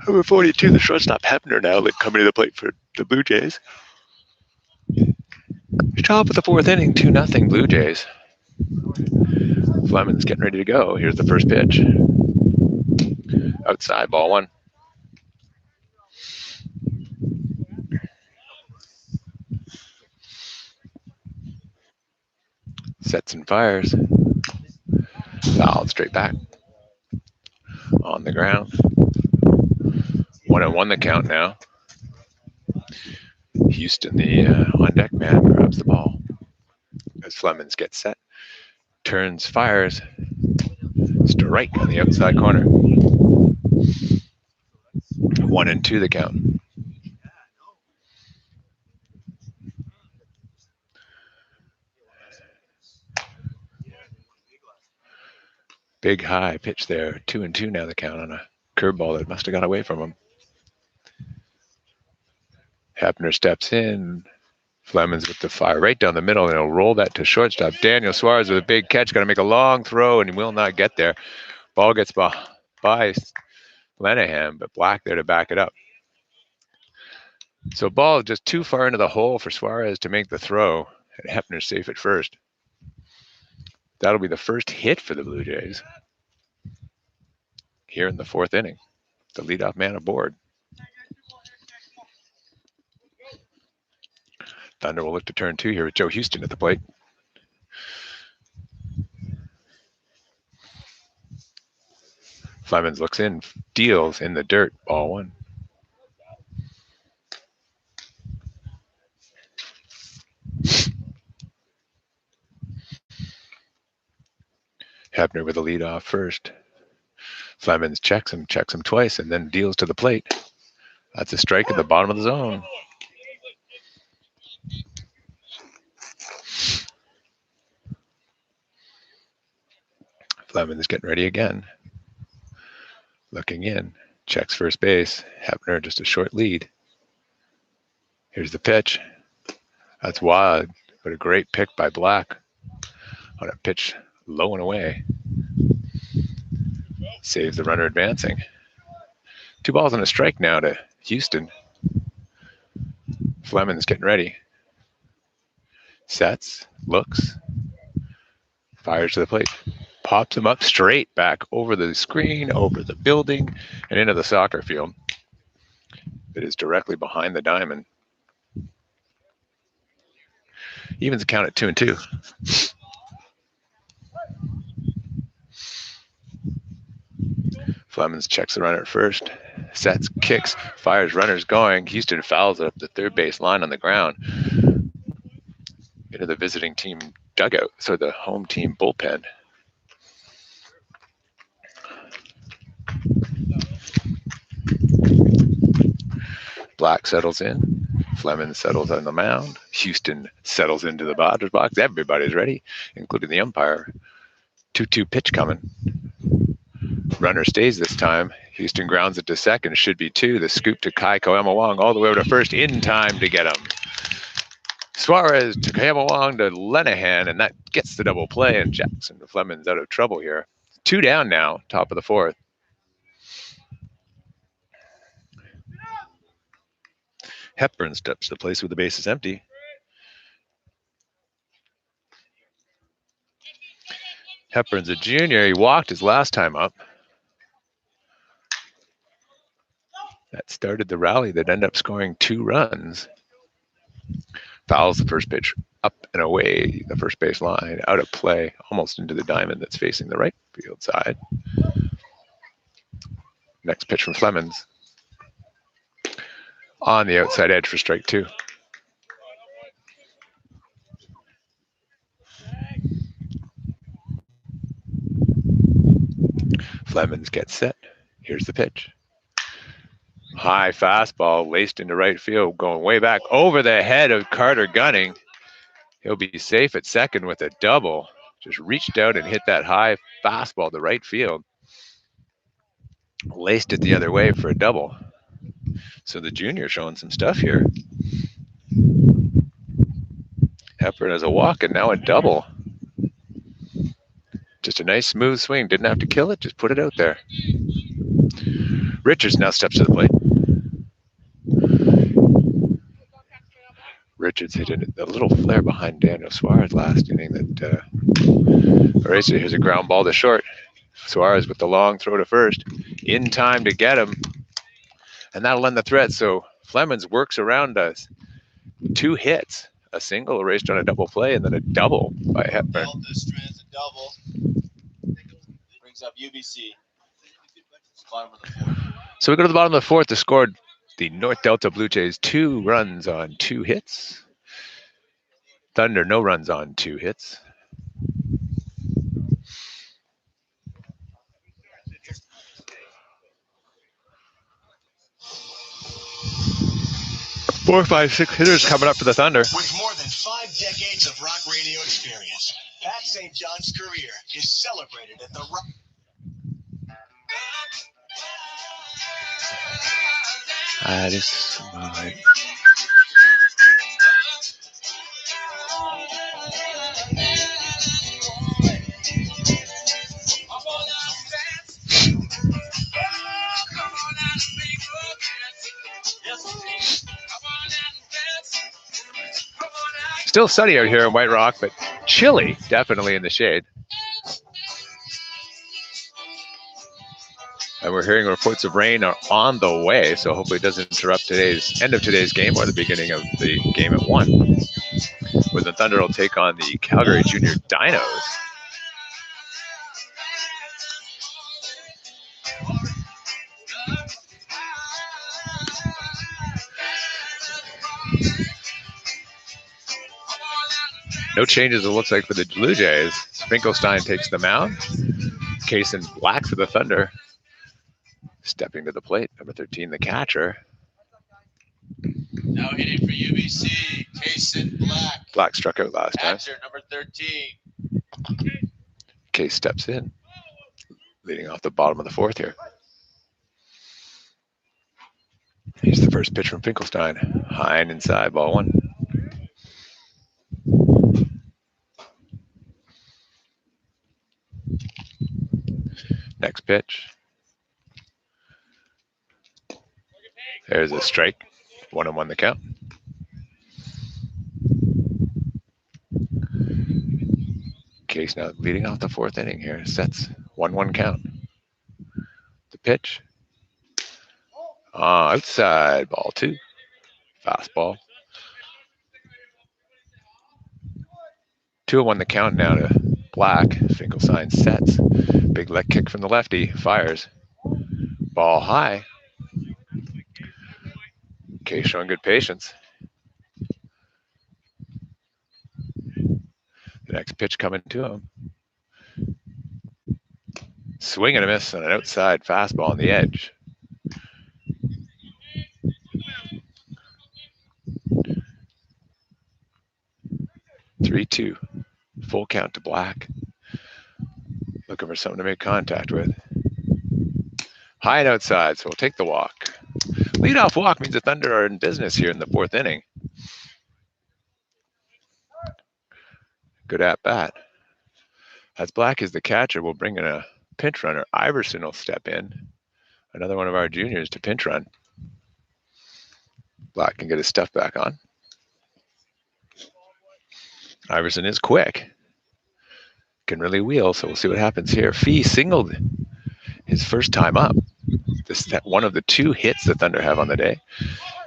Number 42, the shortstop Hebner now coming to the plate for the Blue Jays. Top of the 4th inning, 2-0 Blue Jays. Fleming's getting ready to go. Here's the first pitch. Outside, ball 1. Sets and fires. Fouled straight back. On the ground. 1-1 the count now. Houston, the on-deck man, grabs the ball as Flemings gets set. Turns, fires. Strike on the outside corner. 1-2 the count. Big high pitch there. 2-2 now the count on a curveball that must have got away from him. Hepner steps in. Flemings with the fire right down the middle, and he'll roll that to shortstop. Daniel Suarez with a big catch. Got to make a long throw, and he will not get there. Ball gets by Lenahan, but Black there to back it up. So ball just too far into the hole for Suarez to make the throw, and Hepner's safe at first. That'll be the first hit for the Blue Jays here in the 4th inning. The leadoff man aboard. Thunder will look to turn 2 here with Joe Houston at the plate. Flemings looks in, deals in the dirt, ball 1. Hebner with a lead off first. Flemings checks him twice, and then deals to the plate. That's a strike at the bottom of the zone. Flemings getting ready again. Looking in, checks first base. Hebner just a short lead. Here's the pitch. That's wild, but a great pick by Black on a pitch low and away. Saves the runner advancing. 2 balls and a strike now to Houston. Flemings getting ready. Sets, looks, fires to the plate. Pops him up straight back over the screen, over the building, and into the soccer field. It is directly behind the diamond. Evens the count at 2-2. Flemings checks the runner at first. Sets, kicks, fires, runners going. Houston fouls it up the third base line on the ground. Into the visiting team dugout, so the home team bullpen. Black settles in. Fleming settles on the mound. Houston settles into the batter's box. Everybody's ready, including the umpire. 2-2 pitch coming. Runner stays this time. Houston grounds it to second. Should be 2. The scoop to Kai Koemawong all the way over to first in time to get him. Suarez to Koemawong to Lenahan, and that gets the double play, and Jackson Fleming's out of trouble here. 2 down now, top of the 4th. Hepburn steps to the place with the base is empty. Hepburn's a junior. He walked his last time up. That started the rally that ended up scoring 2 runs. Fouls the first pitch up and away, the first base line, out of play, almost into the diamond that's facing the right field side. Next pitch from Flemings. On the outside edge for strike 2. Flemings gets set. Here's the pitch. High fastball laced into right field, going way back over the head of Carter Gunning. He'll be safe at second with a double. Just reached out and hit that high fastball to right field. Laced it the other way for a double. So the junior showing some stuff here. Hepburn has a walk and now a double. Just a nice smooth swing. Didn't have to kill it, just put it out there. Richards now steps to the plate. Richards hit a little flare behind Daniel Suarez last inning that here's a ground ball to short. Suarez with the long throw to first. In time to get him. And that'll end the threat. So Flemings works around us. 2 hits. A single erased on a double play and then a double by Hepburn. Delta strands a double. Brings up UBC. Bottom of the 4th. So we go to the bottom of the 4th to score the North Delta Blue Jays 2 runs on 2 hits. Thunder, no runs on 2 hits. Four, 5, 6 hitters coming up for the Thunder. With more than 5 decades of rock radio experience, Pat St. John's career is celebrated at the Rock. That is right. Still sunny out here in White Rock, but chilly, definitely in the shade. And we're hearing reports of rain are on the way, so hopefully it doesn't interrupt end of today's game or the beginning of the game at 1, where the Thunder will take on the Calgary Junior Dinos. No changes, it looks like, for the Blue Jays. Finkelstein takes the mound. Case in black for the Thunder. Stepping to the plate, number 13, the catcher. Now hitting for UBC, Case in black. Black struck out last time. Catcher, number 13. Case steps in, leading off the bottom of the 4th here. Here's the first pitch from Finkelstein. High and inside, ball 1. Next pitch. There's a strike. 1-1 the count. Case now leading off the 4th inning here. Sets 1-1 count. The pitch. Outside, ball 2. Fastball. 2-1 the count now to Black. Finkelstein sets. Big leg kick from the lefty. Fires. Ball high. Case showing good patience. The next pitch coming to him. Swing and a miss on an outside fastball on the edge. Three-two. Full count to Black. Looking for something to make contact with. High and outside, so we'll take the walk. Leadoff walk means the Thunder are in business here in the 4th inning. Good at bat. As Black is the catcher, we'll bring in a pinch runner. Iverson will step in. Another one of our juniors to pinch run. Black can get his stuff back on. Iverson is quick. can really wheel, so we'll see what happens here. Fee singled his first time up. This is one of the 2 hits the Thunder have on the day.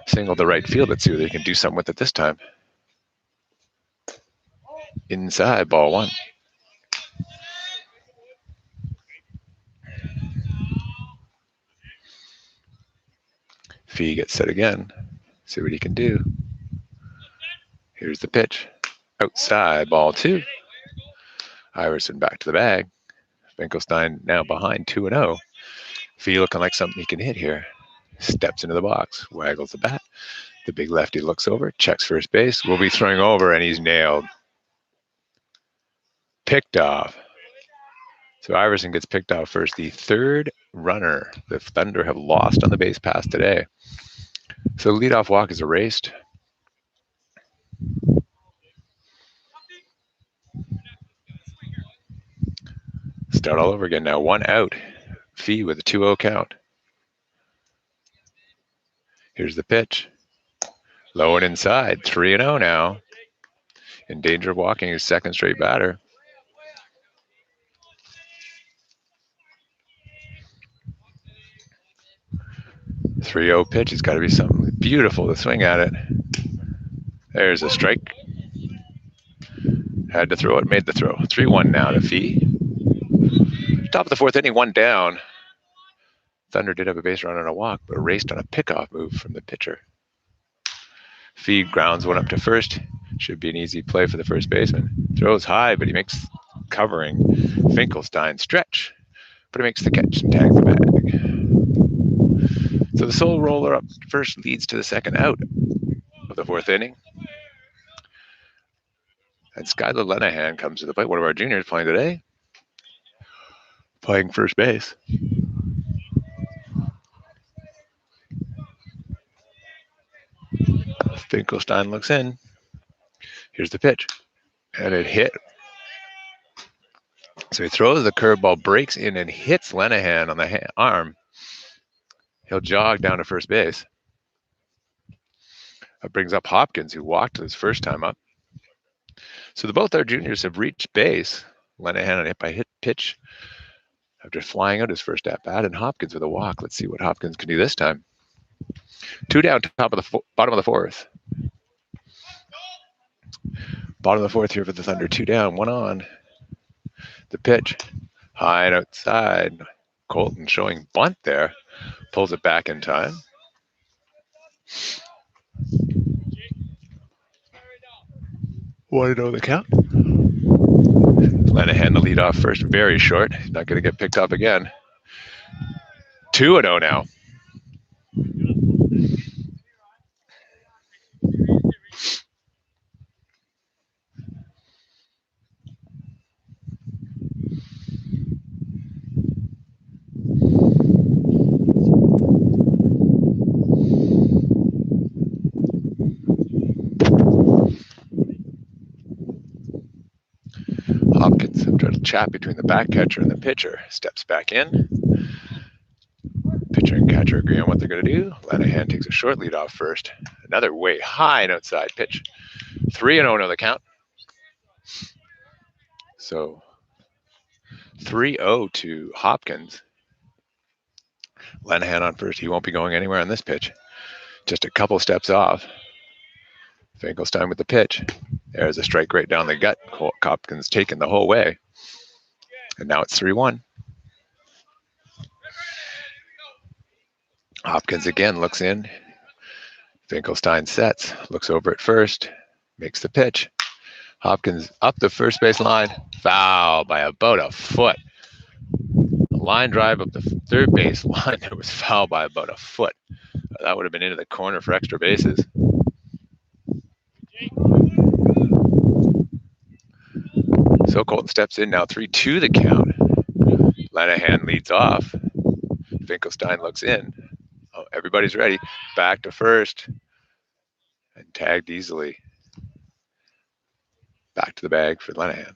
Singled the right field. Let's see whether they can do something with it this time. Inside, ball 1. Fee gets set again. See what he can do. Here's the pitch. Outside, ball 2. Iverson back to the bag. Finkelstein now behind 2-0. Fee looking like something he can hit here. Steps into the box, waggles the bat. The big lefty looks over, checks first base. Will be throwing over, and he's nailed. Picked off. So Iverson gets picked off first. The 3rd runner the Thunder have lost on the base pass today. So the leadoff walk is erased. Start all over again now. 1 out. Fee with a 2-0 count. Here's the pitch. Low and inside. 3-0 now. In danger of walking his 2nd straight batter. .30 pitch. It's got to be something beautiful to swing at it. There's a strike. Had to throw it. Made the throw. 3-1 now to Fee. Top of the 4th inning, 1 down. Thunder did have a base run on a walk, but raced on a pickoff move from the pitcher. Fee grounds one up to first. Should be an easy play for the first baseman. Throws high, but he makes covering Finkelstein stretch, but he makes the catch and tags the bag. So the sole roller up first leads to the 2nd out of the 4th inning. And Skylar Lenahan comes to the plate, one of our juniors playing today, playing first base. Finkelstein looks in. Here's the pitch. And it hit. So he throws the curveball, breaks in, and hits Lenahan on the arm. He'll jog down to first base. That brings up Hopkins, who walked his first time up. So both our juniors have reached base. Lenahan on a hit by hit pitch after flying out his first at-bat, and Hopkins with a walk. Let's see what Hopkins can do this time. 2 down, bottom of the 4th. Bottom of the 4th here for the Thunder. 2 down, 1 on. The pitch, high and outside. Colton showing bunt there. Pulls it back in time. Want to know the count? Lenahan the lead off first, very short. He's not going to get picked up again. 2-0 now. Hopkins trying to chat between the back catcher and the pitcher. Steps back in. Pitcher and catcher agree on what they're going to do. Lenahan takes a short lead off first. Another way high and outside pitch. 3-0 on the count. So 3-0 to Hopkins. Lenahan on first. He won't be going anywhere on this pitch. Just a couple steps off. Finkelstein with the pitch. There's a strike right down the gut. Hopkins taken the whole way. And now it's 3-1. Hopkins again looks in. Finkelstein sets. Looks over at first. Makes the pitch. Hopkins up the first base line. Foul by about a foot. A line drive up the third base line. That was foul by about a foot. That would have been into the corner for extra bases. So Colton steps in now, 3-2 the count. Lenahan leads off. Finkelstein looks in. Oh, everybody's ready. Back to first. And tagged easily. Back to the bag for Lenahan.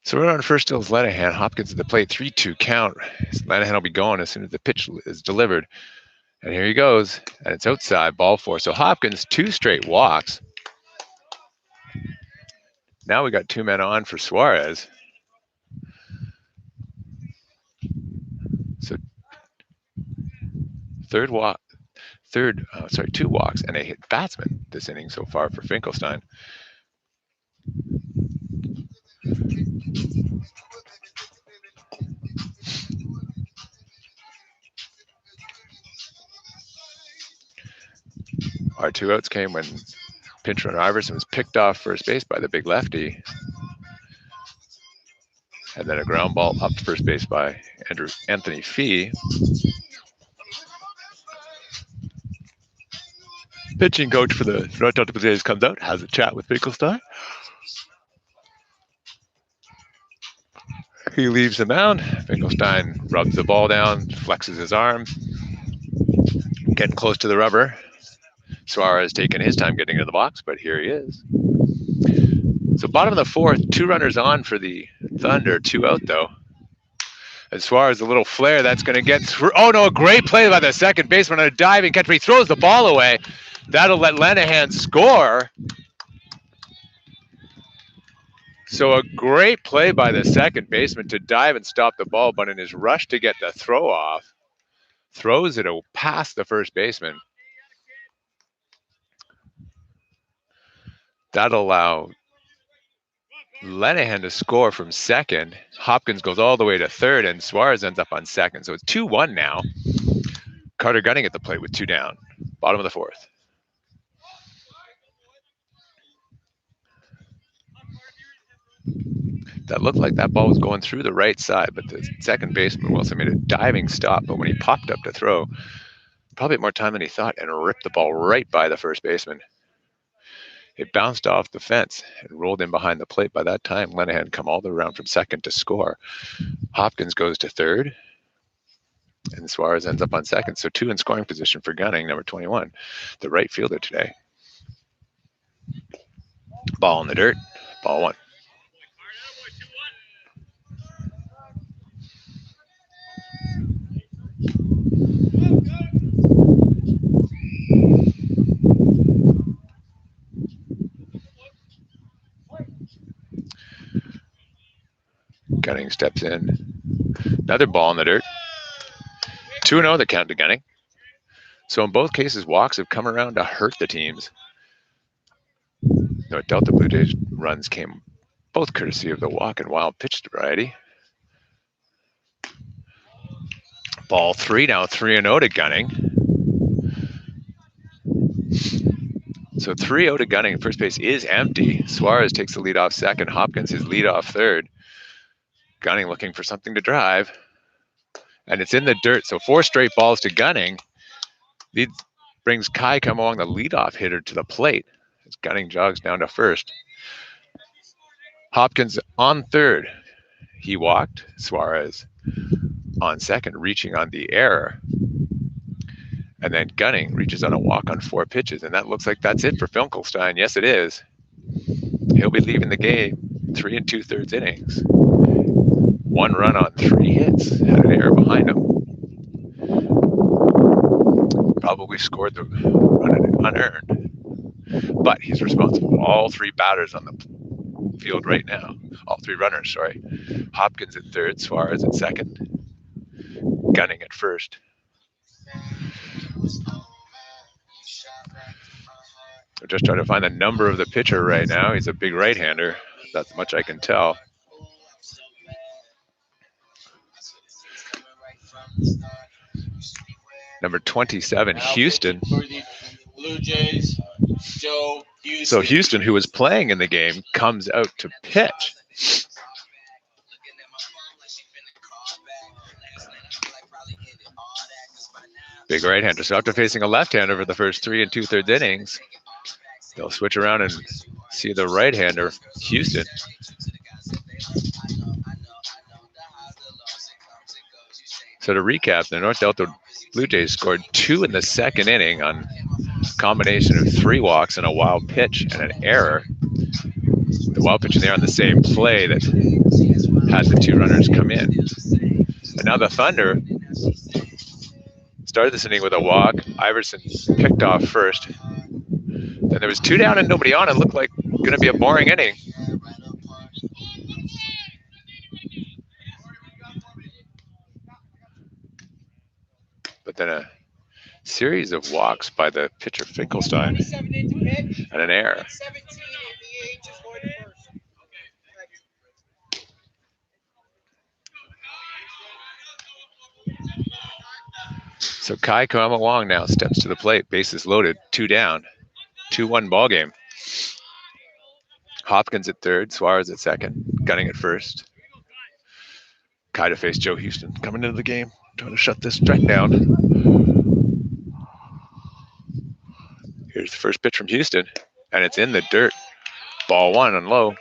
So we're on first still is Lenahan. Hopkins at the plate, 3-2 count. Lenahan will be going as soon as the pitch is delivered. And here he goes. And it's outside, ball 4. So Hopkins, 2 straight walks. Now we got 2 men on for Suarez. So 2 walks and a hit batsman this inning so far for Finkelstein. Our 2 outs came when pinch runner Iverson was picked off first base by the big lefty. And then a ground ball up to first base by Anthony Fee. Pitching coach for the North Delta Blue Jays comes out, has a chat with Finkelstein. He leaves the mound. Finkelstein rubs the ball down, flexes his arm, getting close to the rubber. Suarez taking his time getting into the box, but here he is. So bottom of the 4th, 2 runners on for the Thunder, 2 out though. And Suarez, a little flare, that's going to get through. Oh no, a great play by the second baseman on a diving catch, but he throws the ball away. That'll let Lenahan score. So a great play by the second baseman to dive and stop the ball, but in his rush to get the throw off, throws it past the first baseman. That'll allow Lenahan to score from second. Hopkins goes all the way to third, and Suarez ends up on second. So it's 2-1 now. Carter Gunning at the plate with 2 down. Bottom of the 4th. That looked like that ball was going through the right side, but the second baseman Wilson made a diving stop. But when he popped up to throw, probably had more time than he thought and ripped the ball right by the first baseman. It bounced off the fence and rolled in behind the plate. By that time, Lenahan come all the way around from second to score. Hopkins goes to third, and Suarez ends up on second. So 2 in scoring position for Gunning, number 21, the right fielder today. Ball in the dirt, ball 1. Gunning steps in. Another ball in the dirt. 2-0 the count to Gunning. So in both cases, walks have come around to hurt the teams. No, Delta Blue Jays runs came both courtesy of the walk and wild pitch variety. Ball 3 now, 3-0 to Gunning. So 3-0 to Gunning. First base is empty. Suarez takes the lead off second. Hopkins his lead off third. Gunning looking for something to drive. And it's in the dirt. So 4 straight balls to Gunning. Lead brings Kai come along, the leadoff hitter, to the plate as Gunning jogs down to first. Hopkins on third. He walked. Suarez on second, reaching on the error. And then Gunning reaches on a walk on 4 pitches. And that looks like that's it for Finkelstein. Yes, it is. He'll be leaving the game 3 2/3 innings. 1 run on 3 hits. Had an error behind him. Probably scored the run unearned. But he's responsible for all 3 batters on the field right now. All 3 runners, sorry. Hopkins at third, Suarez at second, Gunning at first. We're just trying to find the number of the pitcher right now. He's a big right-hander. That's much I can tell. Number 27, Houston. For the Blue Jays, Joe Houston. So Houston, who was playing in the game, comes out to pitch. Big right-hander. So after facing a left-hander for the first 3 2/3 innings, they'll switch around and see the right-hander, Houston. So to recap, the North Delta Blue Jays scored 2 in the second inning on a combination of 3 walks and a wild pitch and an error. The wild pitch and the error on the same play that had the 2 runners come in. And now the Thunder started this inning with a walk. Iverson picked off first. Then there was 2 down and nobody on. It looked like going to be a boring inning. then a series of walks by the pitcher Finkelstein and an error. So Kai Kamawong now steps to the plate, bases loaded, 2 down, 2-1 ball game. Hopkins at third, Suarez at second, Gunning at first. Kai to face Joe Houston coming into the game, trying to shut this strike down. Here's the first pitch from Houston, and it's in the dirt. Ball 1 and low.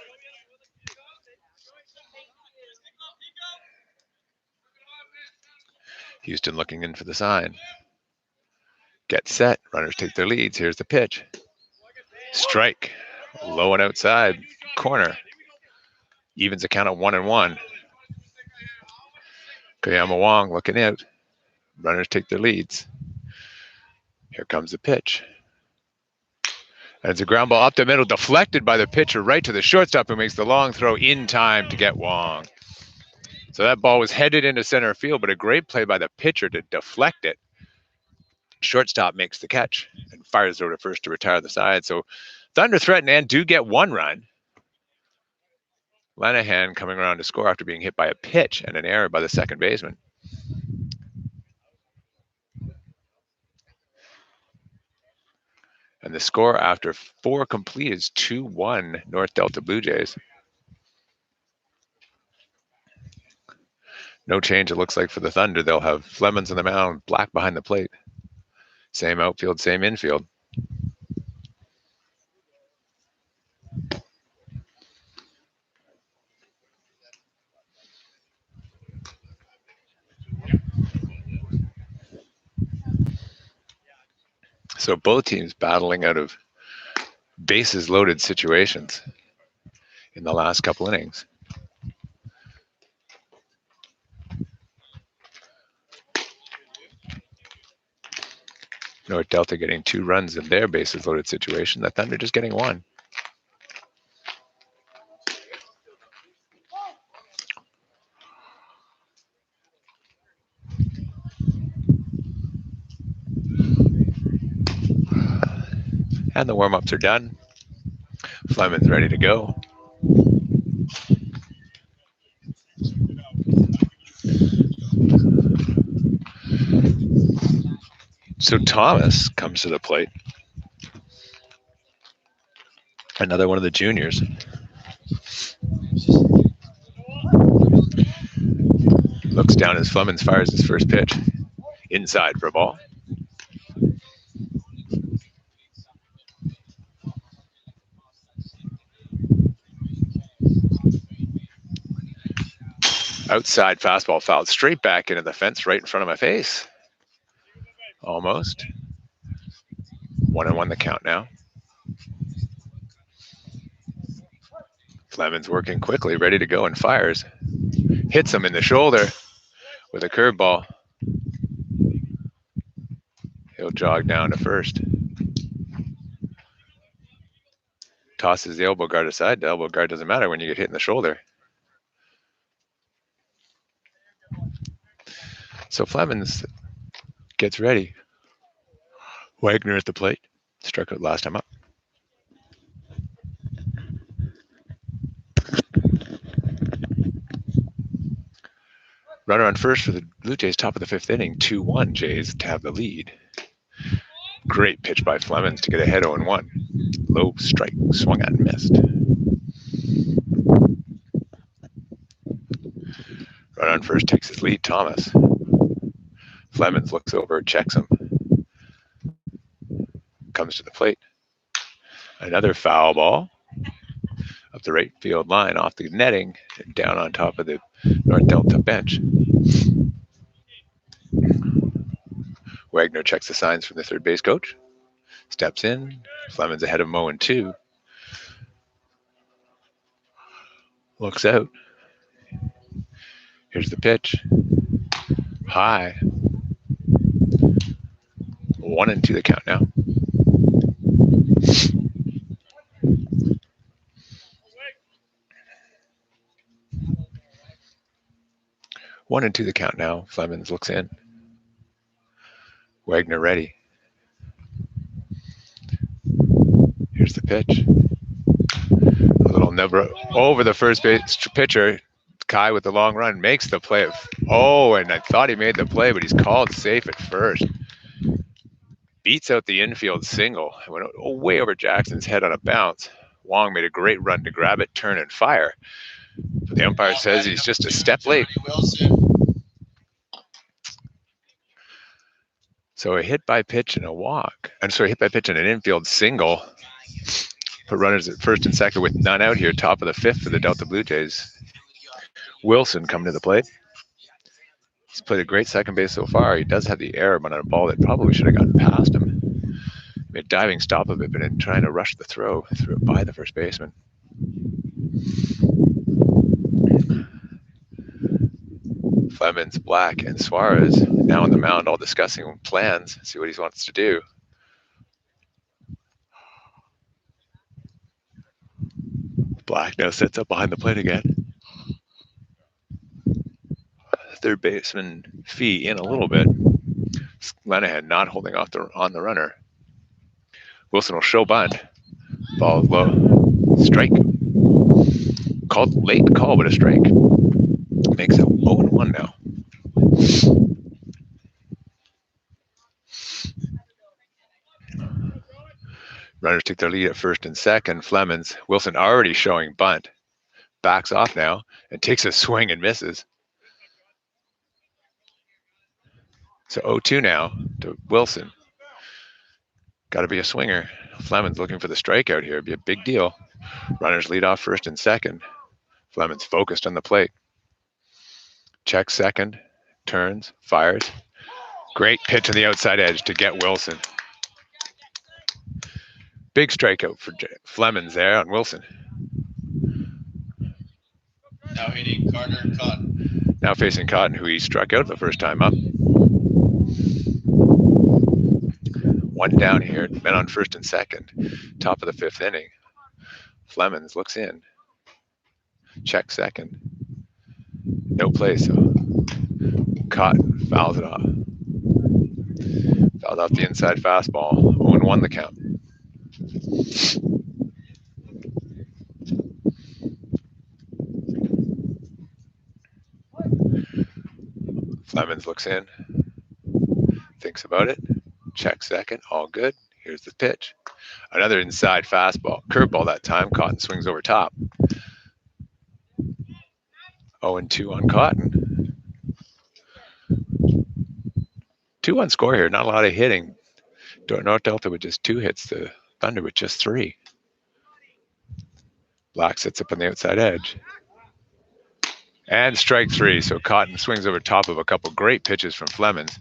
Houston looking in for the sign. Get set. Runners take their leads. Here's the pitch. Strike. Low and outside. Corner. Evens a count of 1-1. Koyama Wong looking out. Runners take their leads. Here comes the pitch. And it's a ground ball up the middle, deflected by the pitcher right to the shortstop, who makes the long throw in time to get Wong. So that ball was headed into center field, but a great play by the pitcher to deflect it. Shortstop makes the catch and fires over to first to retire the side. So Thunder threaten and do get 1 run. Lenihan coming around to score after being hit by a pitch and an error by the second baseman. And the score after 4 complete is 2-1 North Delta Blue Jays. No change, it looks like, for the Thunder. They'll have Flemons on the mound, Black behind the plate. Same outfield, same infield. So both teams battling out of bases loaded situations in the last couple innings. North Delta getting 2 runs in their bases loaded situation. The Thunder just getting 1. And the warm-ups are done. Fleming's ready to go. So Thomas comes to the plate. Another one of the juniors. Looks down as Fleming fires his first pitch. Inside for a ball. Outside fastball fouled straight back into the fence right in front of my face. Almost. 1-1 the count now. Fleming's working quickly, ready to go, and fires. Hits him in the shoulder with a curveball. He'll jog down to first. Tosses the elbow guard aside. The elbow guard doesn't matter when you get hit in the shoulder. So Flemings gets ready. Wagner at the plate. Struck out last time up. Runner on first for the Blue Jays, top of the 5th inning. 2-1 Jays to have the lead. Great pitch by Flemings to get ahead 0-1. Low strike, swung at and missed. Runner on first takes his lead, Thomas. Flemings looks over, checks him. Comes to the plate. Another foul ball up the right field line, off the netting, and down on top of the North Delta bench. Wagner checks the signs from the third base coach. Steps in. Fleming's ahead of Mo in 2. Looks out. Here's the pitch. High. 1-2 the count now. One and two the count now. Flemings looks in. Wagner ready. Here's the pitch. A little number over the first base pitcher. Kai with the long run makes the play. Oh, and I thought he made the play, but he's called safe at first. Beats out the infield single. It went way over Jackson's head on a bounce. Wong made a great run to grab it, turn, and fire. But the umpire says he's just a step late. So a hit by pitch and a walk. I'm sorry, hit by pitch and an infield single. Put runners at first and second with none out here, top of the fifth for the Delta Blue Jays. Wilson coming to the plate. He's played a great second base so far. He does have the error, but on a ball that probably should have gotten past him. Made a diving stop of it, but in trying to rush the throw, threw it by the first baseman. Clemens, Black, and Suarez now on the mound, all discussing plans, see what he wants to do. Black now sets up behind the plate again. Third baseman Fee in a little bit. Lenahan not holding off on the runner. Wilson will show bunt. Ball low. Strike. Called late call, but a strike. Makes it 0-1 now. Runners take their lead at first and second. Flemings. Wilson already showing bunt. Backs off now and takes a swing and misses. So 0-2 now to Wilson. Got to be a swinger. Flemings looking for the strikeout here. It'd be a big deal. Runners lead off first and second. Flemings focused on the plate. Checks second. Turns. Fires. Great pitch on the outside edge to get Wilson. Big strikeout for Flemings there on Wilson. Now hitting Carter Cotton. Now facing Cotton, who he struck out the first time up. One down here, men on first and second. Top of the fifth inning. Flemings looks in. Check second. No play, so Cotton fouls it off. Fouled off the inside fastball. 0-1 the count. Flemings looks in. Thinks about it. Check second. All good. Here's the pitch. Another inside fastball. Curveball that time. Cotton swings over top. 0-2 on Cotton. 2-1 score here. Not a lot of hitting. North Delta with just 2 hits. The Thunder with just 3. Black sets up on the outside edge. And strike 3. So Cotton swings over top of a couple great pitches from Flemings.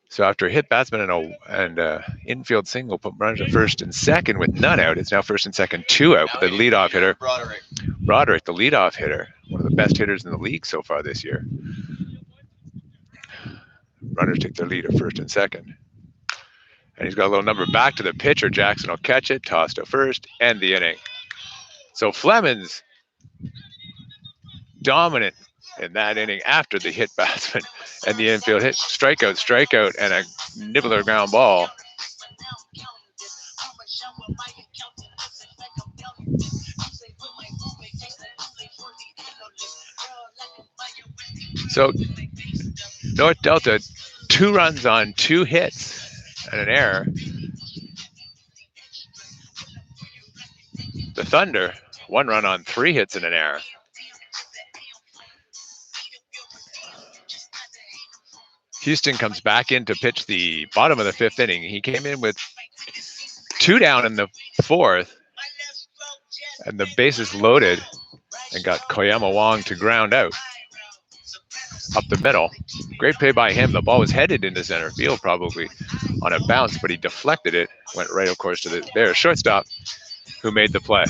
So after a hit batsman and a infield single, put runners at first and second with none out. It's now first and second, 2 out. But the leadoff hitter, Broderick, the leadoff hitter, one of the best hitters in the league so far this year. Runners take their lead at first and second. And he's got a little number back to the pitcher. Jackson will catch it, toss to first, end the inning. So Flemings dominant in that inning after the hit batsman and the infield hit. Strikeout, and a nibbler ground ball. So North Delta, 2 runs on 2 hits and an error. The Thunder, 1 run on 3 hits and an error. Houston comes back in to pitch the bottom of the 5th inning. He came in with 2 down in the 4th, and the bases loaded, and got Koyama Wong to ground out up the middle. Great play by him. The ball was headed into center field probably on a bounce, but he deflected it, went right, of course, to their shortstop, who made the play.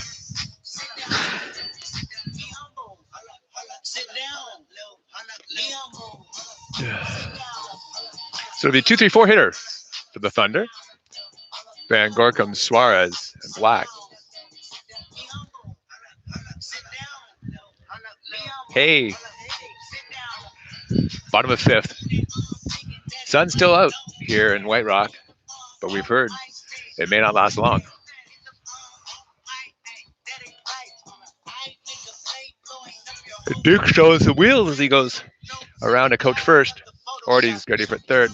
So it'll be 2-3-4 hitter for the Thunder. Van Gorkum, Suarez, and Black. Hey. Bottom of 5th. Sun's still out here in White Rock, but we've heard it may not last long. Duke shows the wheels as he goes around to coach first. Orty's ready for third.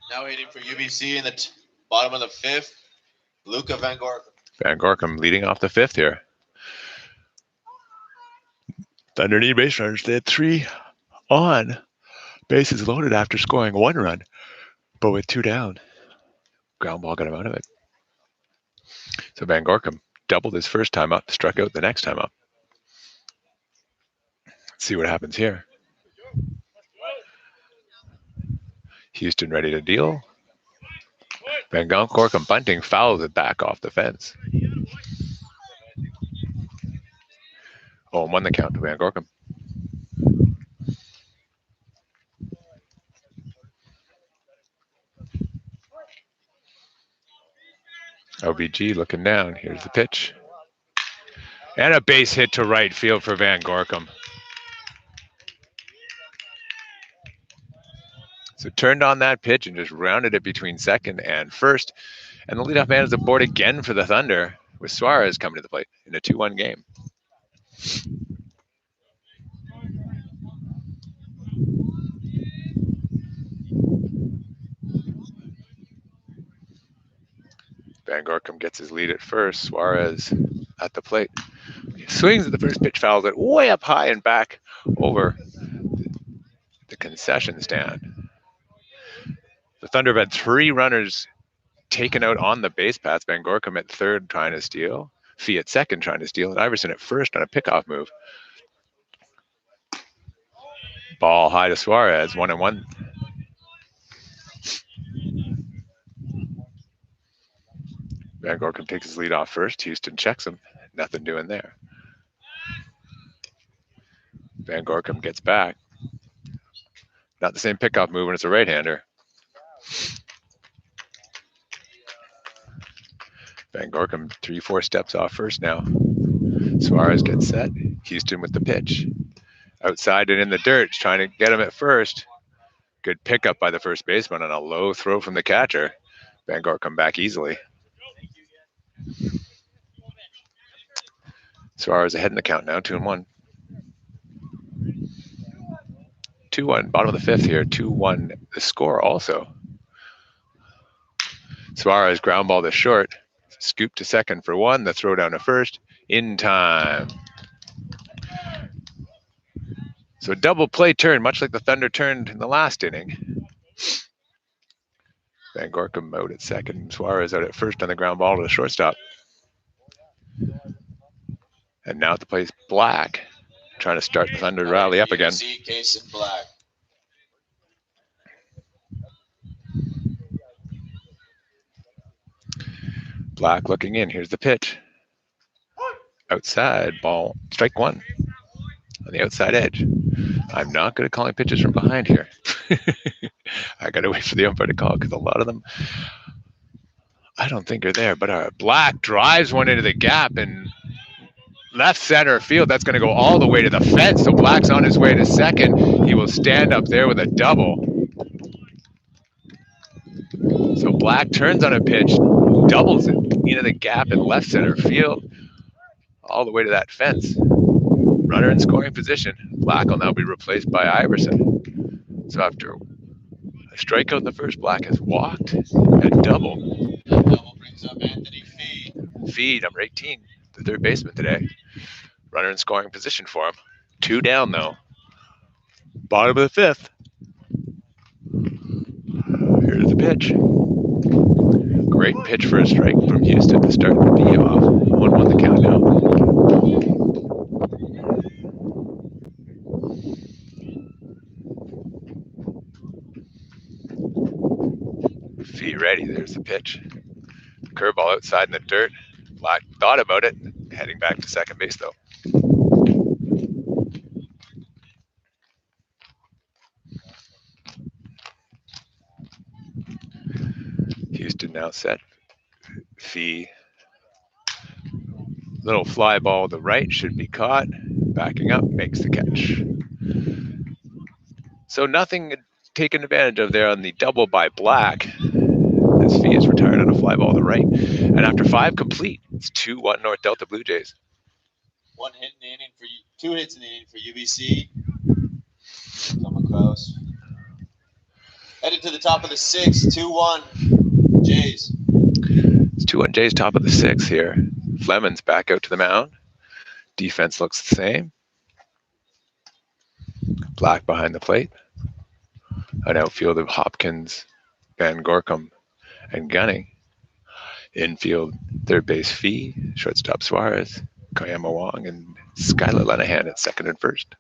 Now hitting for UBC in the bottom of the fifth, Luca Van Gorkum. Van Gorkum leading off the fifth here. Thunder need base runners. They had 3 on. Bases loaded after scoring 1 run, but with 2 down. Ground ball got him out of it. So Van Gorkum doubled his first time up, struck out the next time up. Let's see what happens here. Houston ready to deal. Van Gorkum bunting fouls it back off the fence. 0-1 the count to Van Gorkum. OBG looking down. Here's the pitch. And a base hit to right field for Van Gorkum. So turned on that pitch and just rounded it between second and first. And the leadoff man is aboard again for the Thunder, with Suarez coming to the plate in a 2-1 game. Van Gorkum gets his lead at first. Suarez at the plate. He swings at the first pitch, fouls it way up high and back over the concession stand. The Thunder have had 3 runners taken out on the base paths. Van Gorkum at third trying to steal. Fee at second trying to steal. And Iverson at first on a pickoff move. Ball high to Suarez, 1-1. Van Gorkum takes his lead off first. Houston checks him. Nothing doing there. Van Gorkum gets back. Not the same pickoff move when it's a right-hander. Van Gorkum 3-4 steps off first now. Suarez gets set. Houston with the pitch. Outside and in the dirt, trying to get him at first. Good pickup by the first baseman on a low throw from the catcher. Van Gorkum back easily. Suarez ahead in the count now, 2-1. 2-1, bottom of the fifth here, 2-1 the score also. Suarez ground ball to short, scoop to second for 1, the throw down to first, in time. So a double play turn, much like the Thunder turned in the last inning. Van Gorkum out at second, Suarez out at first on the ground ball to the shortstop. And now at the place, Black, trying to start the Thunder rally up again. Case in Black. Black looking in. Here's the pitch. Outside ball. Strike 1 on the outside edge. I'm not good at calling pitches from behind here. I got to wait for the umpire to call because a lot of them I don't think are there. But Black drives one into the gap and left center field. That's going to go all the way to the fence. So Black's on his way to second. He will stand up there with a double. So Black turns on a pitch, doubles it into the gap in left center field, all the way to that fence. Runner in scoring position. Black will now be replaced by Iverson. So after a strikeout in the first, Black has walked and double. That double brings up Anthony Fee. Fee, number 18, the third baseman today. Runner in scoring position for him. 2 down though. Bottom of the fifth. Here's the pitch. Great pitch for a strike from Houston to start the D off. 1-1 the count now. Feet ready. There's the pitch. Curveball outside in the dirt. Black thought about it. Heading back to second base though. Houston now set. Fee. Little fly ball to right should be caught. Backing up, makes the catch. So nothing taken advantage of there on the double by Black. As Fee is retired on a fly ball to right. And after 5 complete, it's 2-1 North Delta Blue Jays. 1 hit in the inning for 2 hits in the inning for UBC. Coming close. Headed to the top of the 6th, 2-1 Jays. It's 2-1 Jays, top of the 6th here. Fleming's back out to the mound. Defense looks the same. Black behind the plate. An outfield of Hopkins, Van Gorkum, and Gunning. Infield, third base Fee, shortstop Suarez, Koyama Wong, and Skylar Lenahan at second and first.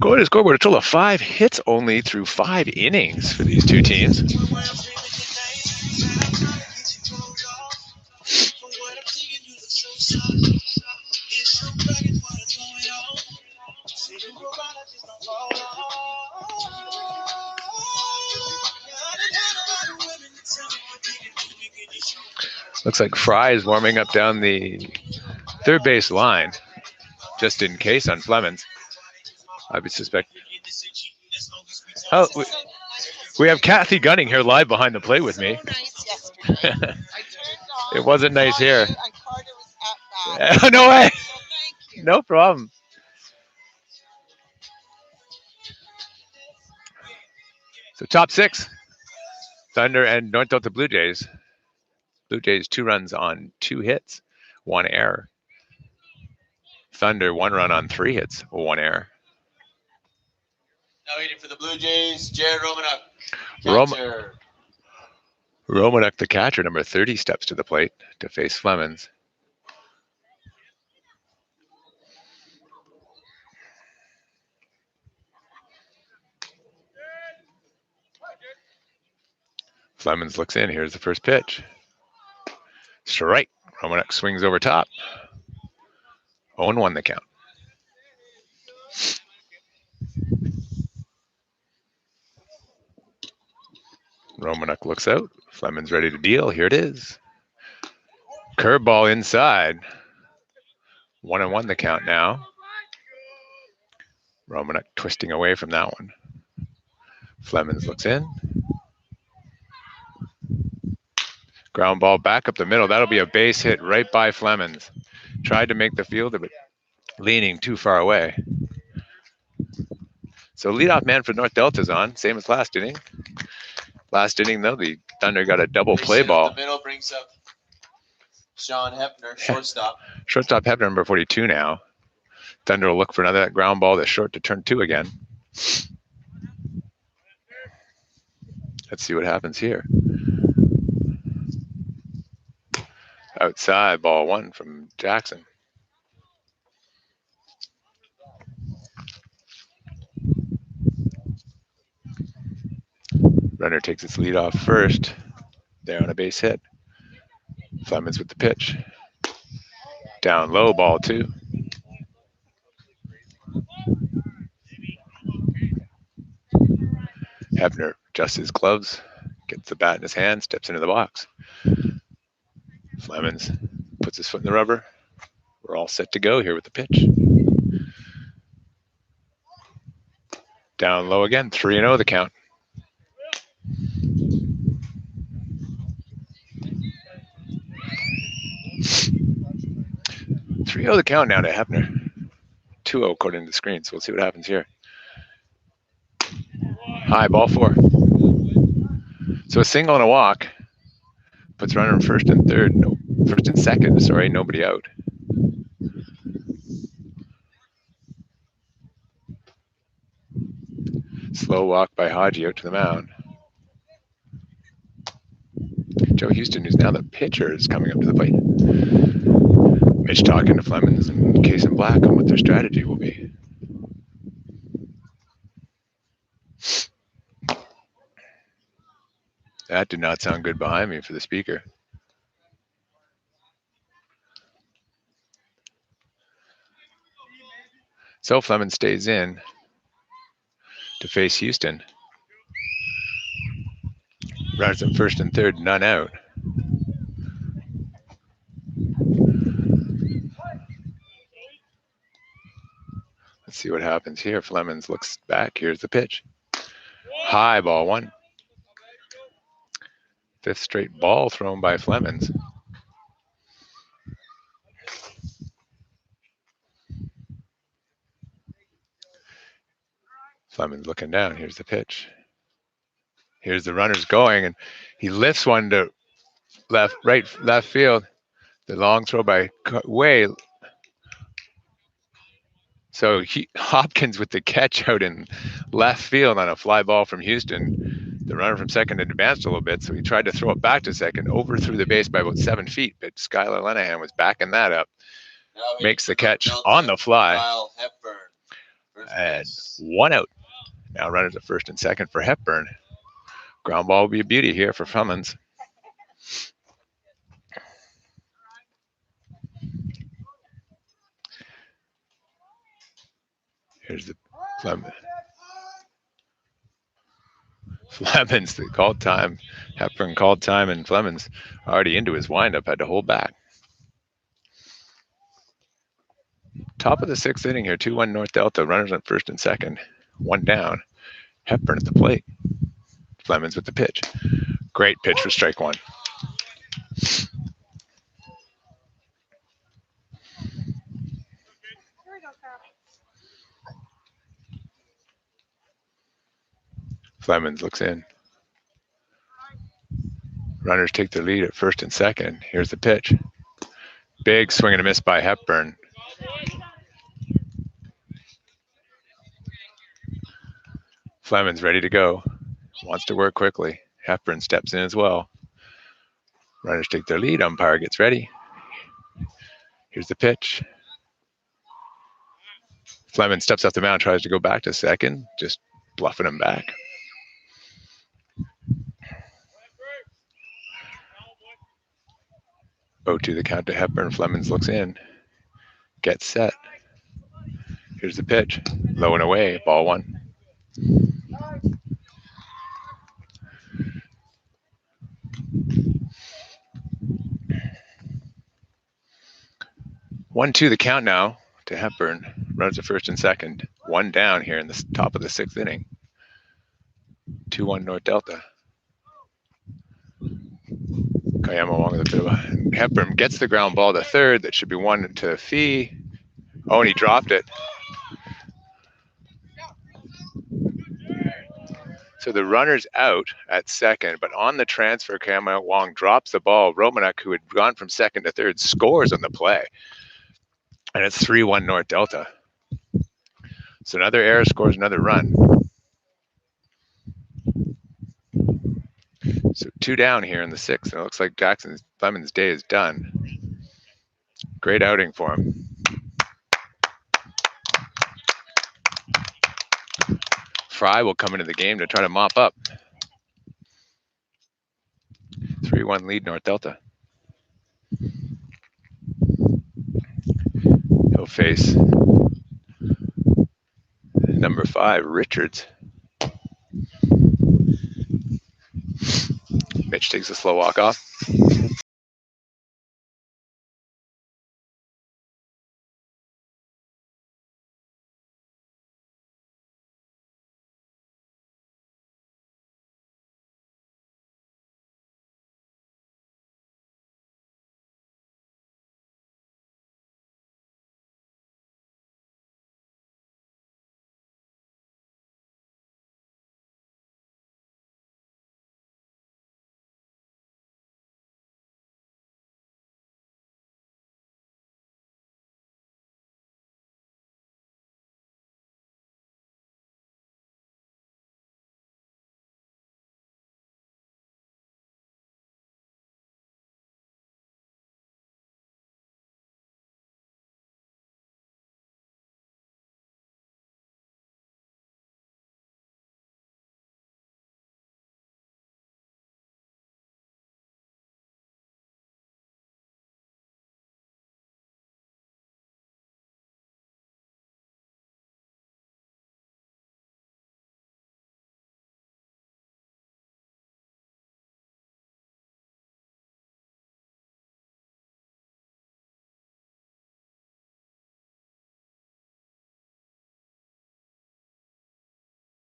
Go to the scoreboard, a total of 5 hits only through 5 innings for these two teams. Looks like Fry is warming up down the third base line, just in case on Fleming's. I would suspect. Oh, we have Kathy Gunning here live behind the plate with me. It wasn't nice here. No way. No problem. So top 6, Thunder and North Delta Blue Jays. Blue Jays 2 runs on 2 hits, 1 error. Thunder 1 run on 3 hits, 1 error. Now waiting for the Blue Jays, Jared Romanuk. Romanuk, the catcher, number 30, steps to the plate to face Fleming's. Fleming's looks in. Here's the first pitch. Strike. Romanuk swings over top. 0-1 the count. Romanuk looks out. Fleming's ready to deal. Here it is. Curveball inside. 1-1 the count now. Romanuk twisting away from that one. Fleming's looks in. Ground ball back up the middle. That'll be a base hit right by Fleming's. Tried to make the fielder, but leaning too far away. So leadoff man for North Delta's on, same as last inning. Last inning, though, the Thunder got a double play ball. The middle brings up Sean Hepner, shortstop. Shortstop Hepner, number 42 now. Thunder will look for another ground ball that's short to turn 2 again. Let's see what happens here. Outside, ball 1 from Jackson. Runner takes its lead off first. There on a base hit. Fleming's with the pitch. Down low, ball 2. Hepner adjusts his gloves, gets the bat in his hand, steps into the box. Fleming's puts his foot in the rubber. We're all set to go here with the pitch. Down low again, 3-0 the count. The count now to Hepner. 2-0 according to the screen, so we'll see what happens here. High, ball 4. So a single and a walk puts runner in first and second, sorry, nobody out. Slow walk by Haji out to the mound. Joe Houston, who's now the pitcher, is coming up to the plate. Mitch talking to Fleming's and Case and Black on what their strategy will be. That did not sound good behind me for the speaker. So Fleming stays in to face Houston. Runners at first and third, none out. Let's see what happens here. Flemings looks back. Here's the pitch. High ball one. Fifth straight ball thrown by Flemings. Flemings looking down. Here's the pitch. Here's the runners going, and he lifts one to left field. The long throw by Way. So Hopkins with the catch out in left field on a fly ball from Houston. The runner from second had advanced a little bit, so he tried to throw it back to second, overthrew the base by about 7 feet, but Skylar Lenahan was backing that up. Makes the catch on the fly. And one out. Now runners at first and second for Hepburn. Ground ball will be a beauty here for Flemings. Here's the Flemings that called time. Hepburn called time, and Flemings already into his windup, had to hold back. Top of the sixth inning here, 2-1 North Delta. Runners at first and second. One down. Hepburn at the plate. Flemings with the pitch. Great pitch for strike one. Flemings looks in. Runners take their lead at first and second. Here's the pitch. Big swing and a miss by Hepburn. Flemings ready to go. Wants to work quickly. Hepburn steps in as well. Runners take their lead. Umpire gets ready. Here's the pitch. Flemings steps off the mound, tries to go back to second, just bluffing him back. Oh, to the count to Hepburn. Flemings looks in. Gets set. Here's the pitch. Low and away. Ball one. One, two, the count now to Hepburn. Runs at first and second. One down here in the top of the sixth inning. 2-1 North Delta. Kayama along with a bit of a... Hepburn gets the ground ball to third. That should be one to Fee. Oh, and he dropped it. So the runner's out at second, but on the transfer, Kayama Wong drops the ball. Romanek, who had gone from second to third, scores on the play. And it's 3-1 North Delta. So another error scores another run. So two down here in the sixth, and it looks like Fleming's day is done. Great outing for him. Fry will come into the game to try to mop up. 3-1 lead North Delta. He'll face number 5, Richards. Mitch takes a slow walk off.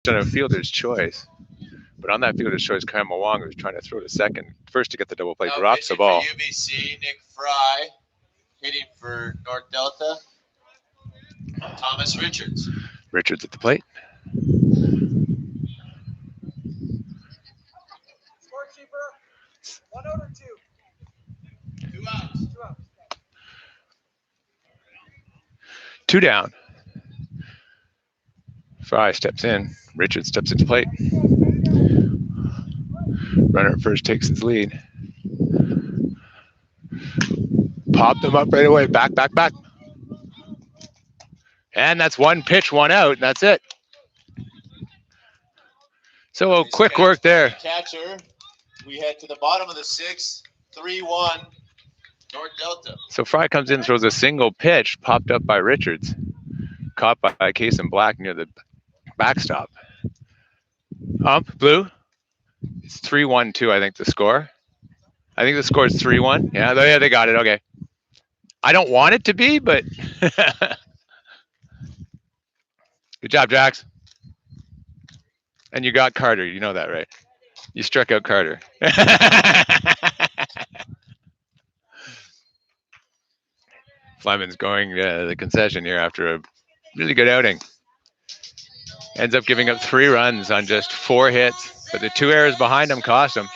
on a fielder's choice. But on that fielder's choice, Kyle Wong was trying to throw to second. First to get the double play, Now drops the pitching ball. For UBC, Nick Fry. Hitting for North Delta, Thomas Richards. Richards at the plate. Scorekeeper, 1 out or 2? 2 outs. 2 outs. 2 down. Fry steps in. Richards steps at the plate. Runner at first takes his lead. Pop them up right away. Back, back, back. And that's 1 pitch, 1 out, and that's it. So quick work there. Catcher. We head to the bottom of the 6th, 3-1, North Delta. So Fry comes in, throws a single pitch, popped up by Richards. Caught by Case in Black near the backstop. Blue. It's 3-1-2, I think, the score. I think the score is 3-1. Yeah, they got it. Okay. I don't want it to be, but good job, Jax. And you got Carter. You know that, right? You struck out Carter. Fleming's going to the concession here after a really good outing. Ends up giving up 3 runs on just 4 hits, but the 2 errors behind him cost him.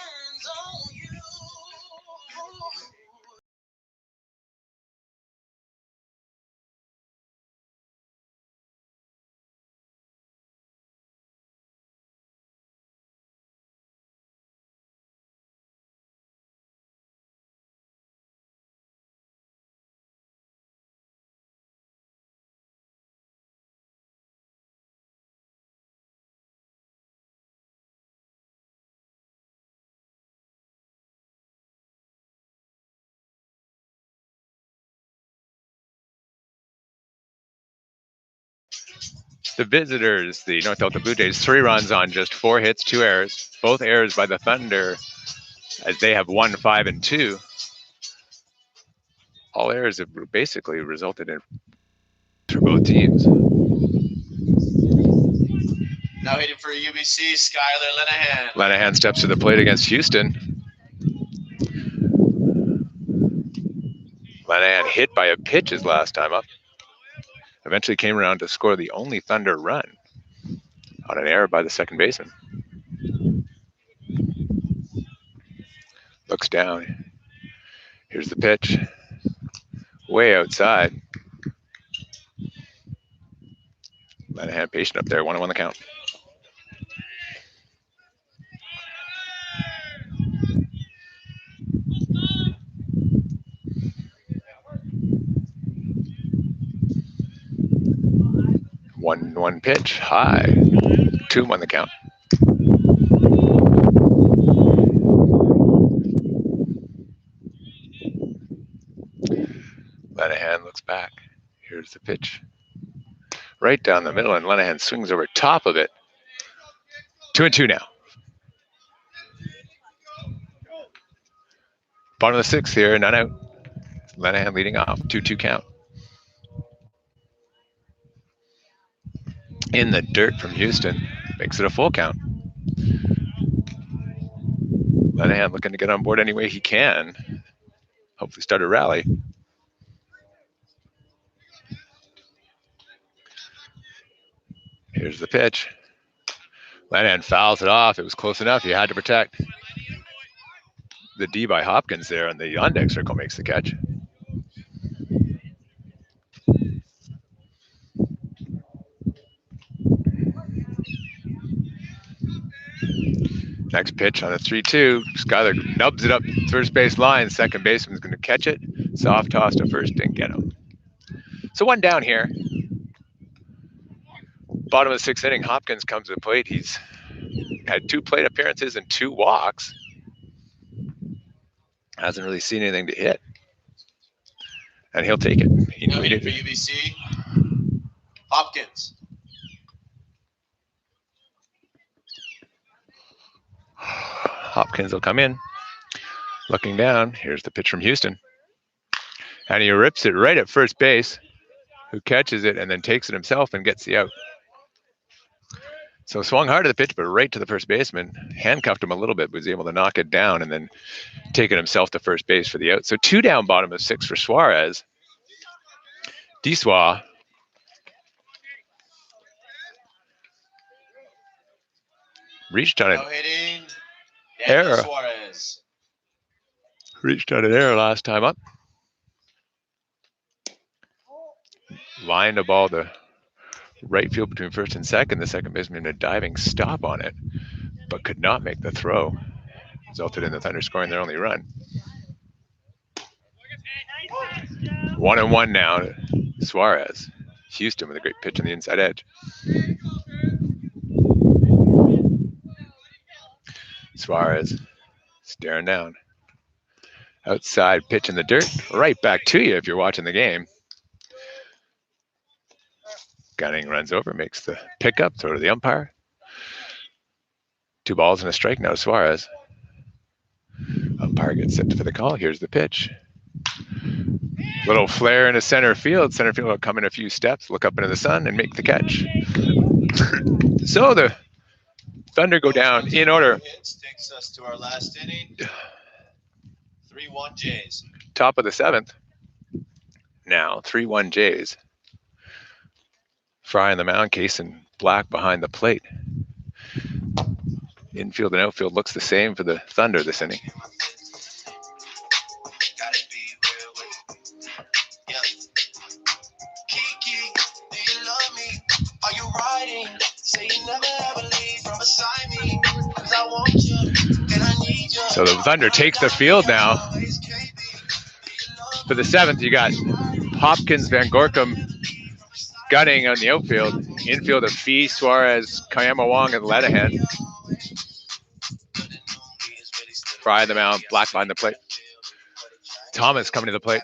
The visitors, the North Delta Blue Jays, 3 runs on just 4 hits, 2 errors. Both errors by the Thunder, as they have 1, 5, and 2. All errors have basically resulted in for both teams. Now hitting for UBC, Skylar Lenahan. Lenahan steps to the plate against Houston. Lenahan hit by a pitch his last time up. Eventually came around to score the only Thunder run on an error by the second baseman. Looks down. Here's the pitch. Way outside. Lenahan patient up there, 1-1 the count. One pitch, high. 2-1 the count. Lenahan looks back. Here's the pitch. Right down the middle, and Lenahan swings over top of it. 2-2 now. Bottom of the 6th here, none out. Lenahan leading off, 2-2 count. In the dirt from Houston, makes it a full count. Lenahan looking to get on board any way he can. Hopefully start a rally. Here's the pitch. Lenahan fouls it off. It was close enough. He had to protect. The D by Hopkins there, and the on-deck circle makes the catch. Next pitch on a 3-2. Skyler nubs it up first base line. Second baseman's going to catch it. Soft toss to first, didn't get him. So 1 down here. Bottom of the 6th inning, Hopkins comes to the plate. He's had 2 plate appearances and 2 walks. Hasn't really seen anything to hit. And he'll take it. Now hitting for UBC, Hopkins. Hopkins will come in. Looking down, here's the pitch from Houston. And he rips it right at first base, who catches it and then takes it himself and gets the out. So swung hard at the pitch, but right to the first baseman. Handcuffed him a little bit, but was able to knock it down and then taking himself to first base for the out. So 2 down, bottom of 6 for Suarez. Deswa reached on an No hitting. error. Suarez. Reached on an error last time up. Lined a ball to right field between first and second. The second baseman made a diving stop on it, but could not make the throw. Resulted in the Thunder scoring their only run. 1-1 now to Suarez. Houston with a great pitch on the inside edge. Suarez staring down. Outside pitch in the dirt. Right back to you if you're watching the game. Gunning runs over, makes the pickup, throw to the umpire. 2 balls and a strike now to Suarez. Umpire gets set for the call. Here's the pitch. Little flare into center field. Center field will come in a few steps, look up into the sun, and make the catch. So the Thunder go down in order. Hits takes us to our last inning. 3-1 Jays. Top of the 7th. Now 3-1 Jays. Fry in the mound, Case and Black behind the plate. Infield and outfield looks the same for the Thunder this inning. So the Thunder takes the field now. For the 7th, you got Hopkins, Van Gorkum, Gunning on the outfield. Infield of Fee, Suarez, Kayama Wong, and Lenihan. Fry in the mound, Black behind the plate. Thomas coming to the plate.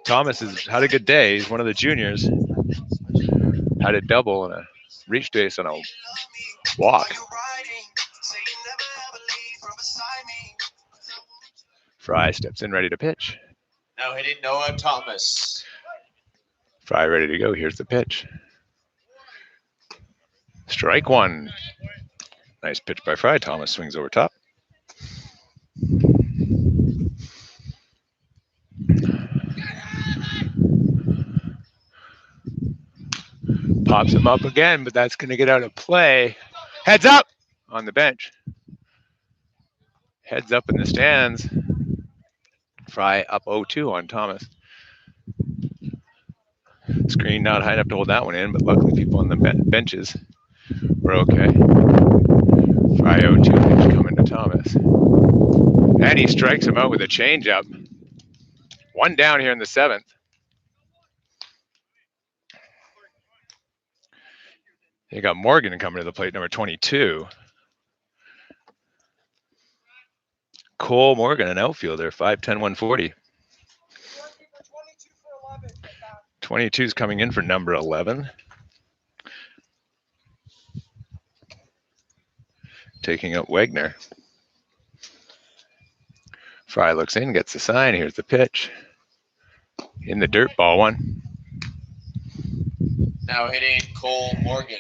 Thomas has had a good day. He's one of the juniors. Had a double and a reach base on a walk. Fry steps in ready to pitch. Now hitting Noah Thomas. Fry ready to go. Here's the pitch. Strike 1. Nice pitch by Fry. Thomas swings over top. Pops him up again, but that's going to get out of play. Heads up on the bench. Heads up in the stands. Fry up 0-2 on Thomas. Screen not high enough to hold that one in, but luckily people on the benches were okay. Fry 0-2 pitch coming to Thomas. And he strikes him out with a changeup. 1 down here in the 7th. You got Morgan coming to the plate, number 22. Cole Morgan, an outfielder, 5'10", 140. 22's coming in for number 11. Taking up Wegner. Fry looks in, gets the sign. Here's the pitch. In the dirt, ball 1. Now hitting Cole Morgan.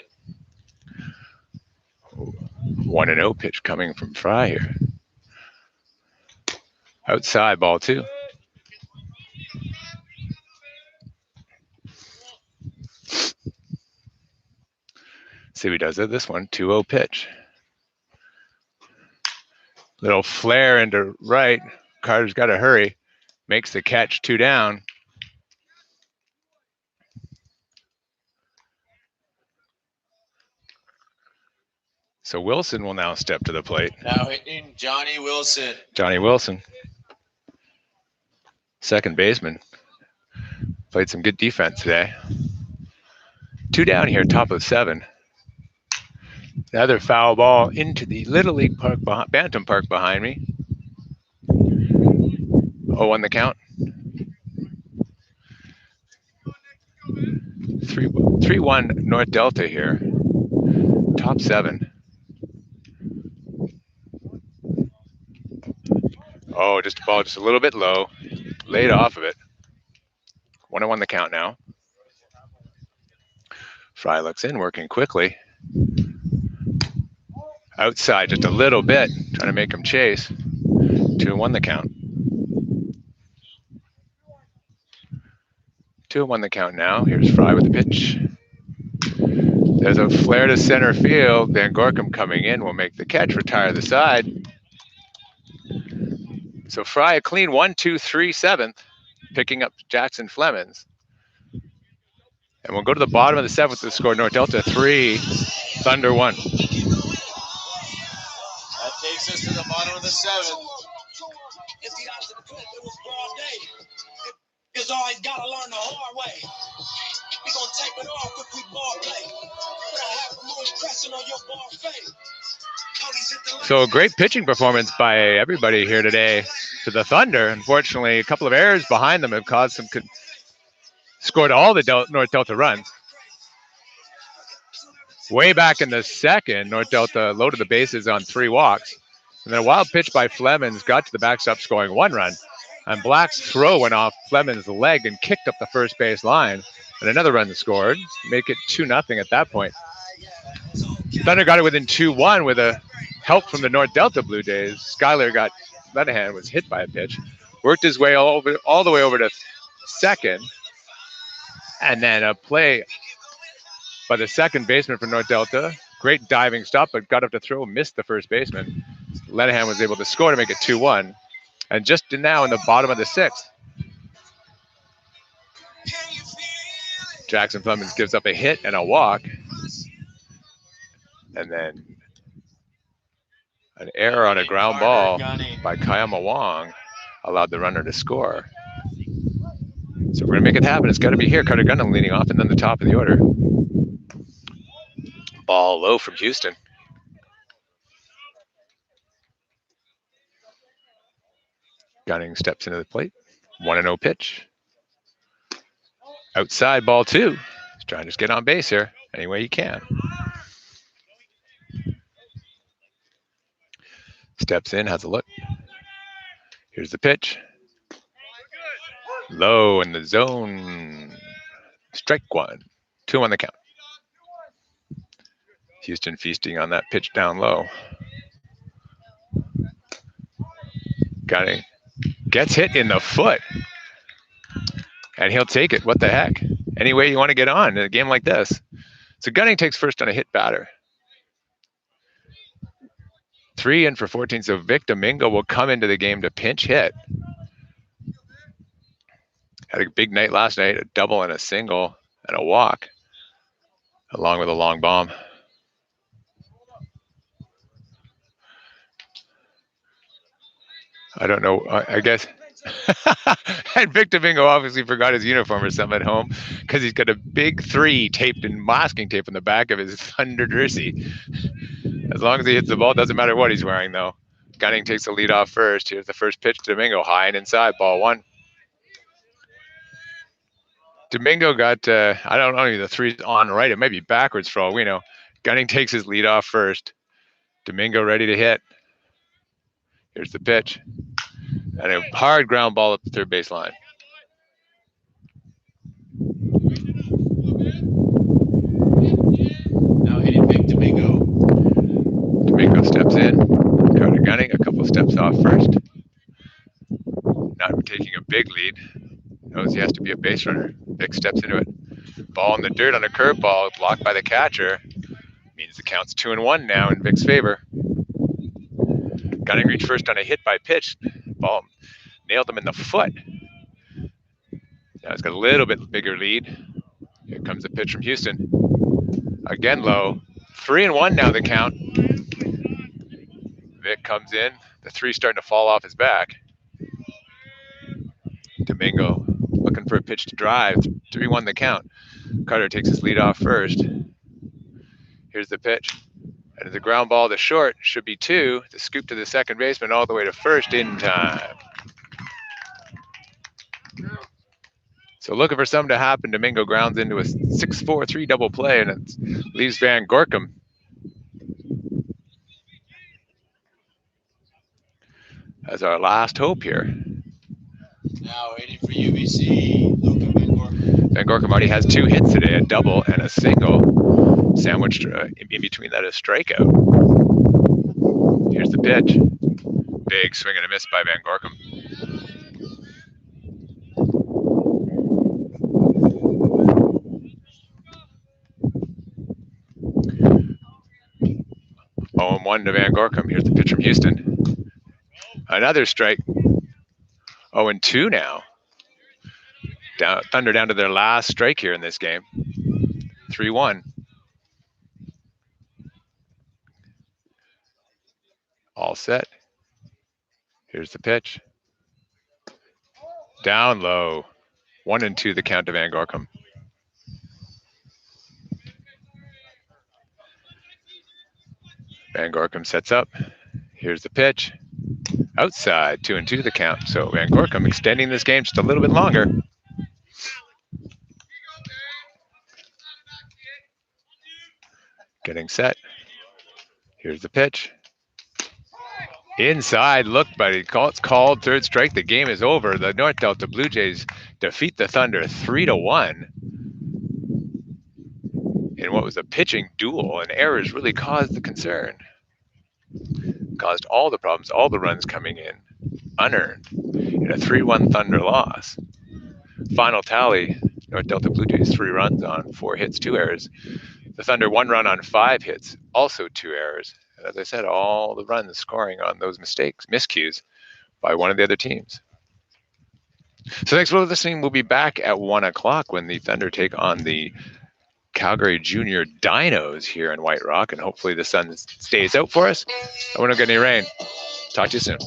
1-0 pitch coming from Fry here. Outside, ball 2. See what he does with this one. 2-0 pitch. Little flare into right. Carter's got to hurry. Makes the catch, 2 down. So Wilson will now step to the plate. Now hitting Johnny Wilson. Johnny Wilson. Second baseman. Played some good defense today. 2 down here, top of 7. Another foul ball into the Little League Park, Bantam Park behind me. 0-1 the count. 3-1 North Delta here. Top 7. Oh, just a ball just a little bit low. Laid off of it. 1-1 the count now. Fry looks in, working quickly. Outside just a little bit, trying to make him chase. 2-1 the count. 2-1 the count now. Here's Fry with the pitch. There's a flare to center field. Van Gorkum coming in will make the catch, retire the side. So Fry a clean 1-2-3 7th, picking up Jackson Flemings. And we'll go to the bottom of the 7th to score North Delta 3, Thunder 1. That takes us to the bottom of the 7th. Cause always gotta learn the hard way. We gonna take it off if we ball play. But I have more impression on your ball face. So a great pitching performance by everybody here today to the Thunder. Unfortunately, a couple of errors behind them have caused some scored all the North Delta runs. Way back in the 2nd, North Delta loaded the bases on 3 walks. And then a wild pitch by Flemings got to the backstop, scoring 1 run. And Black's throw went off Flemings' leg and kicked up the first base line. And another run scored, make it 2-0 at that point. Thunder got it within 2-1 with a help from the North Delta Blue Jays. Skyler Lenahan was hit by a pitch, worked his way all the way over to 2nd. And then a play by the second baseman for North Delta. Great diving stop, but got up to throw, missed the first baseman. Lenahan was able to score to make it 2-1. And just now in the bottom of the 6th, Jackson Flemings gives up a hit and a walk. And then an error on a ground ball by Kayama Wong allowed the runner to score. So we're going to make it happen. It's got to be here. Carter Gunning leading off and then the top of the order. Ball low from Houston. Gunning steps into the plate. 1-0 pitch. Outside, ball 2. He's trying to just get on base here any way he can. Steps in, has a look. Here's the pitch. Low in the zone. Strike 1. 2 on the count. Houston feasting on that pitch down low. Gunning gets hit in the foot. And he'll take it. What the heck? Any way you want to get on in a game like this. So Gunning takes first on a hit batter. 3 in for 14. So Vic Domingo will come into the game to pinch hit. Had a big night last night, a double and a single and a walk, along with a long bomb. I don't know. I guess. And Vic Domingo obviously forgot his uniform or something at home because he's got a big 3 taped in masking tape on the back of his Thunder jersey. As long as he hits the ball, doesn't matter what he's wearing, though. Gunning takes the lead off first. Here's the first pitch to Domingo, high and inside, ball 1. Domingo got, I don't know, the 3's on right. It might be backwards for all we know. Gunning takes his lead off first. Domingo ready to hit. Here's the pitch. And a hard ground ball up the third base line. Now hitting Vic Domingo. Domingo steps in. Carter Gunning a couple steps off first. Not taking a big lead. Knows he has to be a base runner. Vic steps into it. Ball in the dirt on a curveball, blocked by the catcher. Means the count's 2-1 now in Vic's favor. Gunning reached first on a hit by pitch. Ball nailed him in the foot. Now he's got a little bit bigger lead. Here comes the pitch from Houston. Again low. 3-1 now the count. Vic comes in. The 3's starting to fall off his back. Domingo looking for a pitch to drive. 3-1 the count. Carter takes his lead off first. Here's the pitch. And the ground ball to short should be 2. The scoop to the second baseman all the way to first in time. So looking for something to happen. Domingo grounds into a 6-4-3 double play, and it leaves Van Gorkum as our last hope here. Now hitting for UBC, Luca Van Gorkum. Van Gorkum already has 2 hits today, a double and a single, sandwiched in between that a strikeout. Here's the pitch. Big swing and a miss by Van Gorkum. Oh, 1 to Van Gorkum. Here's the pitch from Houston. Another strike. 0-2 now. Thunder down to their last strike here in this game. 3-1. All set. Here's the pitch. Down low. 1-2 the count to Van Gorkum. Van Gorkum sets up. Here's the pitch. Outside, 2-2 the count. So Van Gorkum extending this game just a little bit longer. Getting set. Here's the pitch. Inside, look, buddy. It's called. Third strike. The game is over. The North Delta Blue Jays defeat the Thunder 3-1 in what was a pitching duel, and errors really caused the concern. Caused all the problems, all the runs coming in, unearned, in a 3-1 Thunder loss. Final tally, North Delta Blue Jays 3 runs on 4 hits, 2 errors. The Thunder 1 run on 5 hits, also 2 errors. And as I said, all the runs scoring on those miscues by one of the other teams. So thanks for listening. We'll be back at 1 o'clock when the Thunder take on the Calgary Junior Dinos here in White Rock, and hopefully the sun stays out for us and we don't get any rain. Talk to you soon.